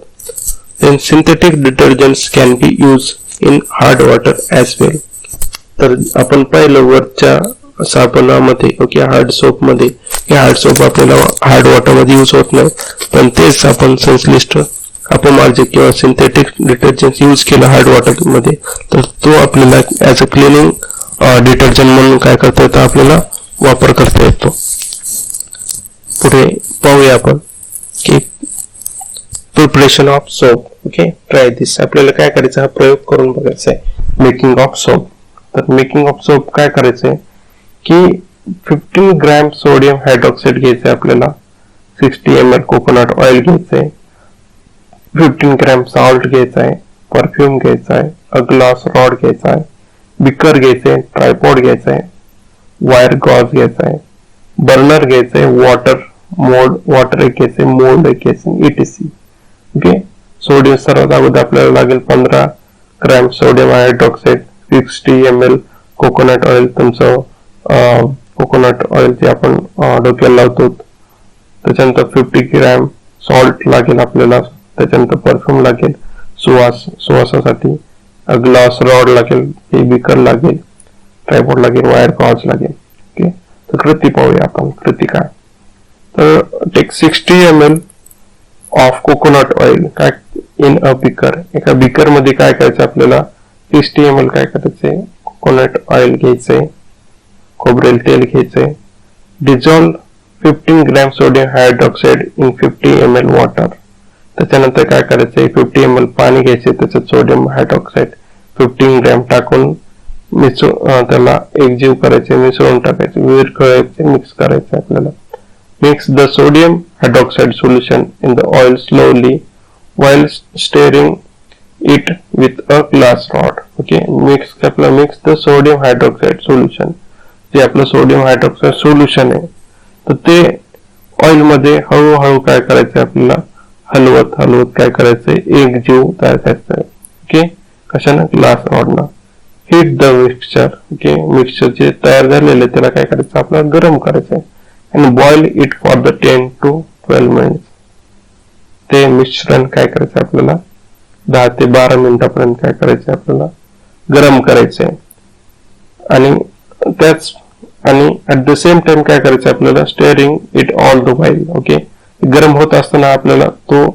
Then synthetic detergents can be use in hard water as well. तर आपण पाहिलं वरच्या साबणामध्ये ओके हार्ड सोप मध्ये, हे हार्ड सोप आपल्याला हार्ड वॉटर मध्ये यूज होत नाही, पण तेच आपण संश्लिष्ट अपमार्जक किंवा सिंथेटिक डिटर्जंट यूज केलं हार्ड वॉटर मध्ये, तर तो आपल्याला ऍज अ क्लिनिंग डिटर्जंट म्हणून काय करता येतं? आपल्याला वापर करता येतो. पुढे पाहूया आपण की preparation of soap. Okay, try this. आपल्याला काय करायचं? हा प्रयोग करून बघायचा आहे. Making of soap. तर मेकिंग ऑफ सोप काय करायचंय की 15 ग्रॅम सोडियम हायड्रॉक्साईड घ्यायचंय आपल्याला, 60 ml कोकोनट ऑइल घ्यायचंय, 15 ग्रॅम सॉल्ट घ्यायचा आहे, परफ्यूम घ्यायचा आहे, अ ग्लास रॉड घ्यायचा आहे, बिकर घ्यायचंय, ट्रायपॉड घ्यायचा आहे, वायर गॉज घ्यायचा आहे, बर्नर घ्यायचंय, वॉटर एक घ्यायचंय, मोल्ड एक घ्यायचंय, इटीसी. ओके, सोडियम सर्वात अगोदर आपल्याला लागेल 15 gram sodium hydroxide, 60 ml coconut oil, तुमचं कोकोनट ऑइल जे आपण डोक्याला लावतो, त्याच्यानंतर 50 ग्रॅम सॉल्ट लागेल आपल्याला, त्याच्यानंतर परफ्यूम लागेल सुवासासाठी, ग्लास रॉड लागेल, बिकर लागेल, ट्रायपॉड लागेल, वायर गॉज लागेल. ओके, तर कृती पाहूया आपण. कृती काय? तर take 60 ml of coconut oil काय इन अ बिकर. एका बिकर मध्ये काय करायचं आपल्याला? 60 ml काय करायचंय? कोकोनट ऑइल घ्यायचंय, खोबरेल तेल घ्यायचंय, dissolve 15 gram sodium hydroxide in 50 ml water. त्याच्यानंतर काय करायचंय? 50 ml पाणी घ्यायचंय, त्याच्यात सोडियम हायड्रॉक्साईड 15 ग्रॅम टाकून त्याला एकजीव करायचे, मिसळून टाकायचे, विरघळायचे, मिक्स करायचे आपल्याला. Mix the sodium hydroxide solution in the oil slowly while stirring it with a glass rod. Okay, mix the sodium hydroxide solution. जे आपलं सोडियम हायड्रॉक्साईड सोल्युशन आहे तर ते ऑइल मध्ये हळूहळू काय करायचं आपल्याला? हलवत काय करायचंय? एक जीव तयार करायचा. ओके, कशाने? ग्लास रॉडना. Heat the mixture. Okay, mixture जे तयार झालेले त्याला काय करायचं? आपल्याला गरम करायचंय आणि boil it for the 10 to 12 minutes. ते मिश्रण काय करायचं आपल्याला? 10 ते 12 मिनिटापर्यंत काय करायचं आपल्याला? गरम करायचंय. आणि ऍट द सेम टाइम काय करायचं आपल्याला? Stirring it all the while. Okay, गरम होत असताना आपल्याला तो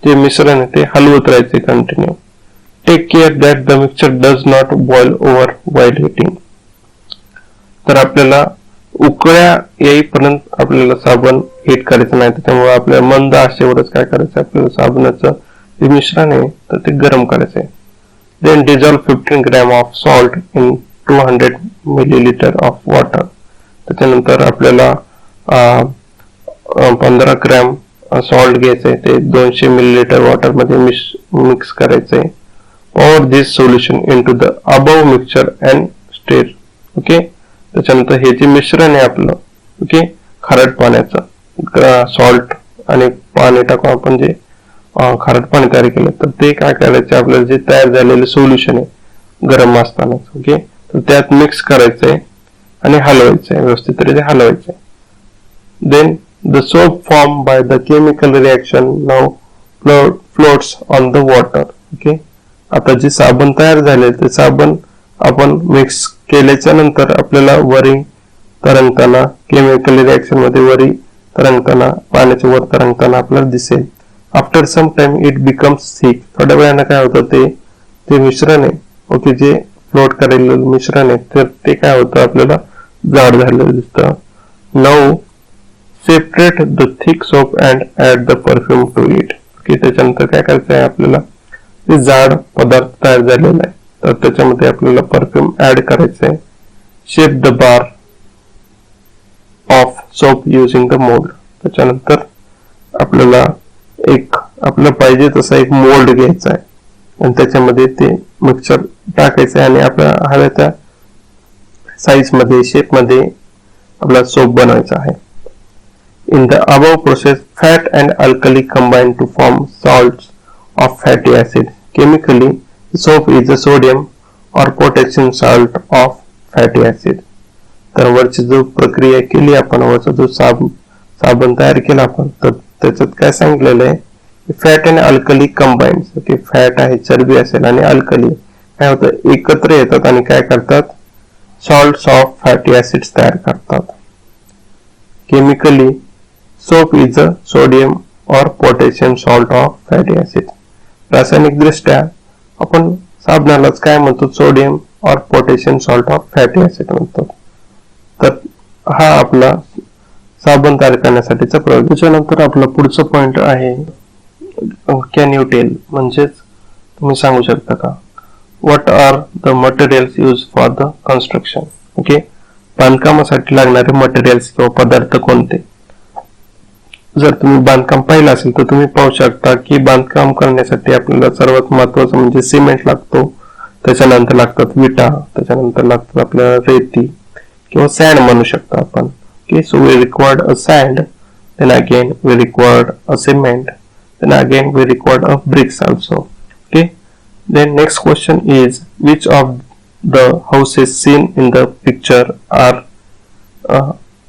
जे मिश्रण आहे ते हलवत राहायचे continue. Take care that the mixture does not boil over while heating. तर आपल्याला उकळ्या येईपर्यंत आपल्याला साबण हीट करायचं नाही, त्याच्यामुळे आपल्याला मंद आचेवरच काय करायचं? आपल्याला साबणाचं जे मिश्रण आहे तर ते गरम करायचं आहे. Then dissolve 15 gram of salt in 200 millilitre of water. त्याच्यानंतर आपल्याला 15 ग्रॅम सॉल्ट घ्यायचंय, ते 200 मिलीलिटर वॉटर मध्ये मिक्स करायचंय. pour this solution into the above mixture and stir. Okay, त्याच्यानंतर हे जे मिश्रण आहे आपलं ओके खारट पाण्याचं सॉल्ट आणि पाणी टाकून आपण जे खारट पाणी तयार केलं तर ते काय करायचं? आपल्याला जे तयार झालेलं सोल्युशन आहे गरम असताना ओके तर त्यात मिक्स करायचंय आणि हलवायचंय, व्यवस्थितरित्या हलवायचंय. Then the soap formed by the chemical reaction now floats on the water. Okay, आता जे साबण तयार झाले ते साबण आपण मिक्स केल्याच्या नंतर आपल्याला वरी तरंगताना केमिकल रिएक्शन मध्ये वरी तरंगताना पाण्याच्या वर तरंगताना आपल्याला दिसेल. After some time it becomes thick. थोड्या वेळाने काय होतं ते मिश्रण आहे ओके जे फ्लोट करायला मिश्रण आहे तर ते काय होतं आपल्याला जाड झालेलं दिसतं. Now separate the thick soap and add the perfume to it. Okay त्याच्यानंतर काय करायचं आहे आपल्याला ते जाड पदार्थ तयार झालेला आहे तर त्याच्यामध्ये आपल्याला परफ्यूम ऍड करायचं आहे. Shape the bar of soap using the mould. त्याच्यानंतर आपल्याला आपल्याला पाहिजे तसा एक मोल्ड घ्यायचा आहे आणि त्याच्यामध्ये ते मिक्सचर टाकायचं आहे आणि आपल्या हव्या त्या साईज मध्ये शेप मध्ये आपला सोप बनवायचा आहे. In the above process, fat and alkali combine to form salts of fatty acid. Chemically, the soap is a sodium or potassium salt of fatty acid. तर वरची जो प्रक्रिया केली आपण वरचा जो साबण तयार केला आपण तर त्याच्यात काय सांगितलेलं आहे fat and alkali combine. Okay fat आहे चरबी असेल आणि अल्कली काय होतं एकत्र येतात आणि काय करतात सॉल्ट्स ऑफ फॅटी ऍसिड्स तयार करतात. Chemically soap is a sodium or potassium salt of fatty acid. रासायनिक दृष्ट्या आपण साबणालाच काय म्हणतो sodium or potassium salt of fatty acid म्हणतो. तर हा आपला साबण तयार करण्यासाठीचा प्रयोग. त्याच्यानंतर आपला पुढचा पॉइंट आहे कॅन यू टेल म्हणजेच तुम्ही सांगू शकता का what are the materials use for the construction. Okay बांधकामासाठी लागणारे मटेरियल्स किंवा पदार्थ कोणते. जर तुम्ही बांधकाम पाहिलं असेल तर तुम्ही पाहू शकता की बांधकाम करण्यासाठी आपल्याला सर्वात महत्वाचं म्हणजे सिमेंट लागतो. त्याच्यानंतर लागतात विटा. त्याच्यानंतर लागतात आपल्याला रेती किंवा सँड म्हणू शकतो आपण. Okay so we required a sand then again we required a cement then again we required a bricks also. Okay then next question is which of the houses seen in the picture are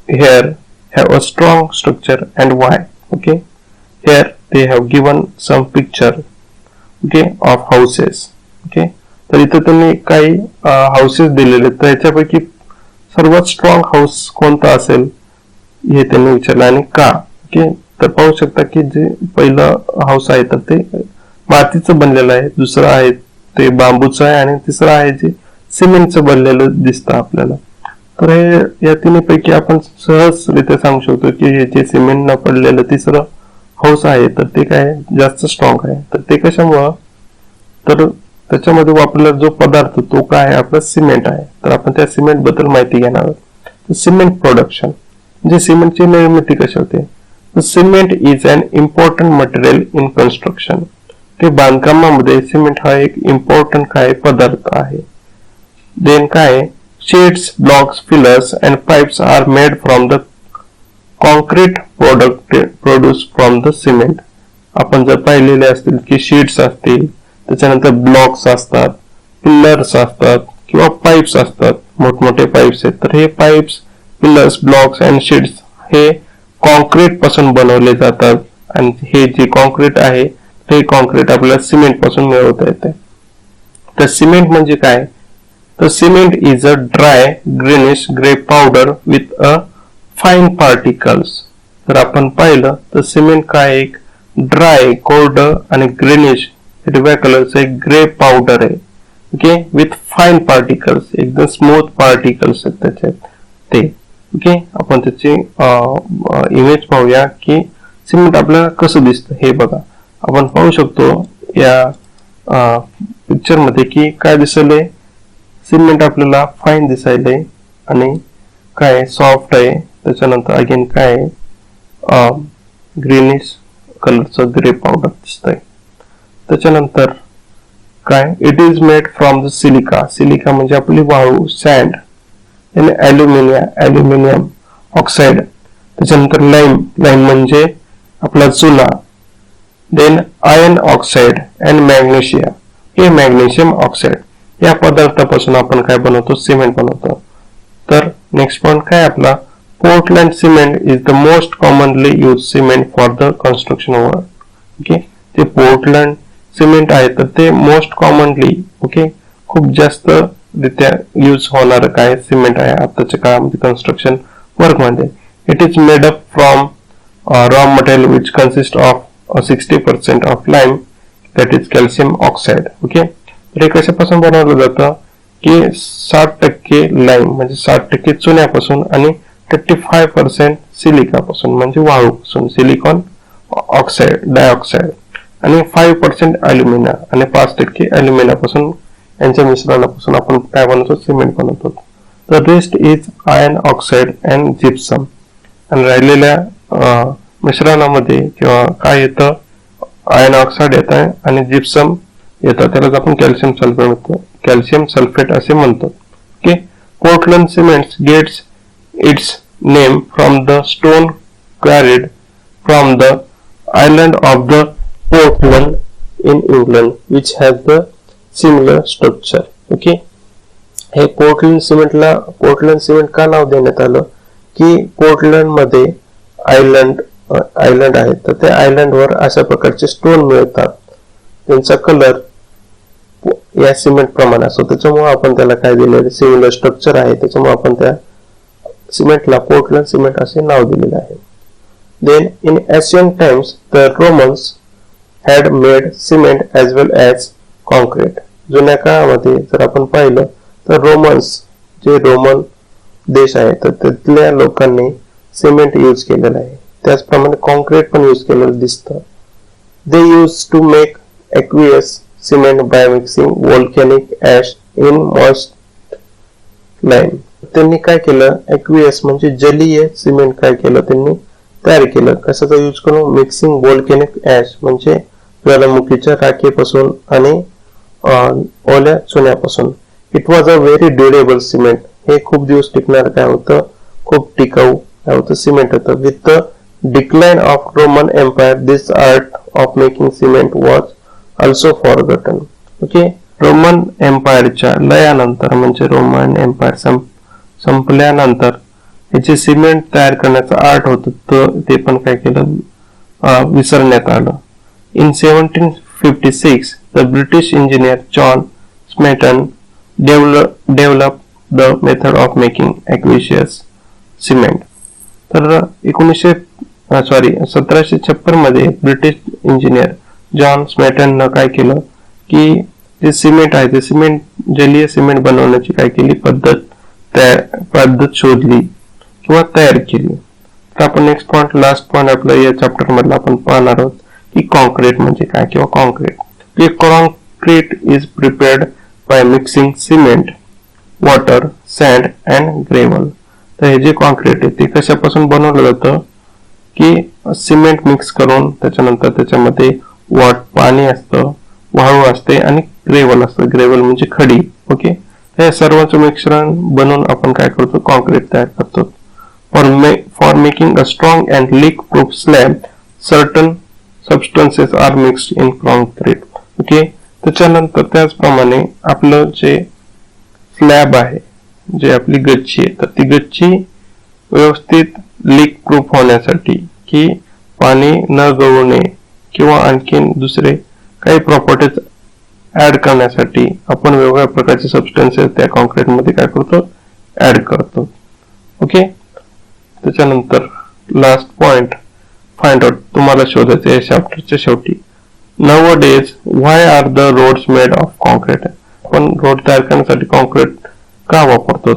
here have a strong structure and why. Okay here they have given some picture okay of houses. Okay तर इथे तुम्ही काही हाऊसेस दिलेले तर याच्यापैकी सर्वात स्ट्रॉंग हाऊस कोणता असेल हे त्यांनी विचारलं आणि का. ओके तर पाहू शकता की जे पहिलं हाऊस आहे तर ते मातीचं बनलेलं आहे दुसरं आहे ते बांबूचं आहे आणि तिसरं आहे जे सिमेंटचं बनलेलं दिसतं आपल्याला. तर हे या तिन्हीपैकी आपण सहजरित्या सांगू शकतो की हे जे सिमेंट न पडलेलं तिसरं हाऊस आहे तर ते काय जास्त स्ट्रॉंग आहे. तर ते कशामुळं तर त्याच्यामध्ये वापरलेला जो पदार्थ तो काय आहे आपला सिमेंट आहे. तर आपण त्या सिमेंट बद्दल माहिती घेणार आहोत. सिमेंट प्रोडक्शन म्हणजे सिमेंटची निर्मिती कशी होते. Cement is an important material in construction. ते बांधकामामध्ये सिमेंट हा एक इम्पॉर्टंट काय पदार्थ आहे. देन काय sheets blocks fillers and pipes are made from the concrete product produce from the cement. आपण जर पाहिलेले असतील की शीट्स असतील त्याच्यानंतर ब्लॉक्स असतात पिलर्स असतात किंवा पाइप्स असतात मोठमोठे पाइप्स आहेत. तर हे pipes pillars blocks and sheets हे कॉन्क्रीट पासून बनवले जातात आणि हे जे कॉन्क्रीट आहे ते कॉन्क्रीट आपल्याला सिमेंट पासून मिळवता येते. तर सिमेंट म्हणजे काय तर cement is a dry greenish grey powder with a fine particles. तर आपण पाहिलं तर सिमेंट काय एक ड्राय कोरड आणि ग्रीनिश हिरव्या कलरचं एक ग्रे पावडर आहे. ओके विथ फाईन पार्टिकल्स एकदम स्मूथ पार्टिकल्स आहेत त्याच्यात ते. ओके आपण त्याची इमेज पाहूया की सिमेंट आपल्याला कसं दिसतं हे बघा. आपण पाहू शकतो या पिक्चर मध्ये की काय दिसलंय सिमेंट आपल्याला फाईन दिसायलंय आणि काय सॉफ्ट आहे. त्याच्यानंतर अगेन काय ग्रीनिश कलरचं ग्रे पावडर दिसतंय. त्याच्यानंतर काय it is made from the silica. Silica म्हणजे आपली वाळू सँड आणि ॲल्युमिनियम ऑक्साइड. त्याच्यानंतर लाईम म्हणजे आपला चुना. Then iron oxide and magnesia हे मॅग्नेशियम ऑक्साइड या पदार्थापासून आपण काय बनवतो सिमेंट बनवतो. तर नेक्स्ट पॉइंट काय आपला Portland cement is the most commonly use cement for the construction work. Okay ते पोर्टलँड सिमेंट आहे तर ते मोस्ट कॉमनली ओके खूप जास्त रित्या यूज होणार काय सिमेंट आहे आताच्या काळामध्ये कन्स्ट्रक्शन वर्क मध्ये. It is made up from raw material which consist of 60% of lime that is calcium oxide. Okay तर हे कशापासून बनवलं जातं की 60% लाइम म्हणजे 60% चुन्यापासून आणि 35% सिलिकापासून म्हणजे वाळूपासून सिलिकॉन ऑक्साइड डायऑक्साइड आणि 5% अल्युमिना आणि 5% अल्युमिनापासून यांच्या मिश्रणापासून आपण काय बनवतो सिमेंट बनवतो. तर rest is iron oxide and gypsum आणि राहिलेल्या मिश्रणामध्ये किंवा काय येतं आयर्न ऑक्साइड येतं आणि जिप्सम येतं त्यालाच आपण कॅल्शियम सल्फेट असे म्हणतो. Okay Portland cements gets its name from the stone quarried from the island of the Portland in England which has the similar structure. Okay हे पोर्टलँड सिमेंट का नाव देण्यात आलं की पोर्टलँड मध्ये आयलंड आहे तर त्या आयलंड वर अशा प्रकारचे स्टोन मिळतात त्यांचा कलर या सिमेंट प्रमाणे असतो त्याच्यामुळे आपण त्याला काय दिले सिमिलर स्ट्रक्चर आहे त्याच्यामुळे आपण त्या सिमेंटला पोर्टलँड सिमेंट असे नाव दिलेले आहे. Then in ancient times the Romans had made cement as well as concrete. जुन्या काळामध्ये जर आपण पाहिलं तर रोमन देश आहे तर तिथल्या लोकांनी सिमेंट यूज केलेलं आहे त्याचप्रमाणे कॉन्क्रीट पण यूज केलेलं दिसतं. They used to make aqueous cement by mixing volcanic ash in moist lime. त्यांनी काय केलं aqueous म्हणजे जलीय सिमेंट काय केलं त्यांनी तयार केलं कशाचा यूज करून मिक्सिंग व्होल्कॅनिक ऍश म्हणजे ज्वालामुखीच्या राखेपासून आणि ओल्या चुन्यापासून. It was a very durable cement हे खूप दिवस टिकणार काय होतं खूप टिकाऊ काय होतं सिमेंट होतं. With the decline of Roman empire this art of making cement was also forgotten. Okay Roman एम्पायरच्या लयानंतर म्हणजे रोमन एम्पायर संपल्यानंतर याचे सिमेंट तयार करण्याचं आर्ट होतं ते पण काय केलं विसरण्यात आलं. In 1756 the British engineer John Smeaton develop the method of making aqueous cement. तर 1756 मध्ये ब्रिटिश इंजिनियर जॉन स्मेटन काय केलं की जे सिमेंट आहे ते सिमेंट जलीय सिमेंट बनवण्याची काय केली पद्धत शोधली किंवा तयार केली. तर आपण नेक्स्ट पॉइंट लास्ट पॉइंट आपल्या या चॅप्टर मधला आपण पाहणार आहोत की कॉन्क्रीट म्हणजे काय किंवा concrete is prepared by mixing cement water sand and gravel. तर हे जे कॉन्क्रीट आहे ते कशापासून बनवलं जातं की सिमेंट मिक्स करून त्याच्यानंतर त्याच्यामध्ये पाणी असतं वाळू असते आणि ग्रेव्हल असतं ग्रेव्हल म्हणजे खडी. ओके हे सर्वांचं मिश्रण बनवून आपण काय करतो कॉन्क्रीट तयार करतो. For making a strong and leak-proof slab, certain substances are mixed in concrete. Okay, त्याच्यानंतर त्याचप्रमाणे आपलं जे स्लॅब आहे जे आपली गच्ची आहे तर ती गच्ची व्यवस्थित लीक प्रूफ होण्यासाठी की पाणी न गळू नये किंवा आणखीन दुसरे काही प्रॉपर्टीज ऍड करण्यासाठी आपण वेगवेगळ्या प्रकारचे सबस्टन्सेस त्या कॉन्क्रीट मध्ये काय करतो ऍड करतो. ओके त्याच्यानंतर लास्ट पॉइंट फाइंड आउट तुम्हाला शोधायचं आहे चॅप्टरच्या शेवटी. Nowadays why are the roads made of concrete? आपण रोड तयार करण्यासाठी कॉन्क्रीट का वापरतो.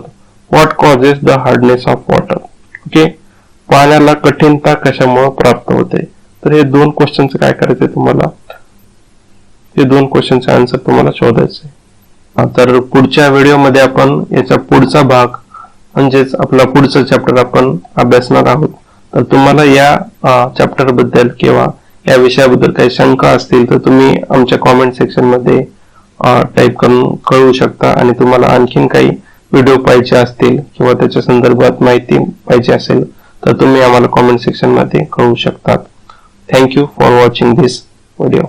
What causes the hardness of water? Okay पाण्याला कठीणता कशामुळे प्राप्त होते. तर हे दोन क्वेश्चनचं काय करायचंय तुम्हाला हे दोन क्वेश्चनचे आन्सर तुम्हाला शोधायचे. तर पुढच्या व्हिडिओमध्ये आपण याचा पुढचा भाग म्हणजेच आपला पुढचा चॅप्टर आपण अभ्यासणार आहोत. तर तुम्हाला या चॅप्टर बद्दल किंवा या विषयाबद्दल काही शंका असतील तर तुम्ही आमच्या कॉमेंट सेक्शन मध्ये टाईप करून कळवू शकता आणि तुम्हाला आणखीन काही व्हिडिओ पाहिजे असतील किंवा त्याच्या संदर्भात माहिती पाहिजे असेल तर तुम्ही आम्हाला कॉमेंट सेक्शन मध्ये कळवू शकता. Thank you for watching this video.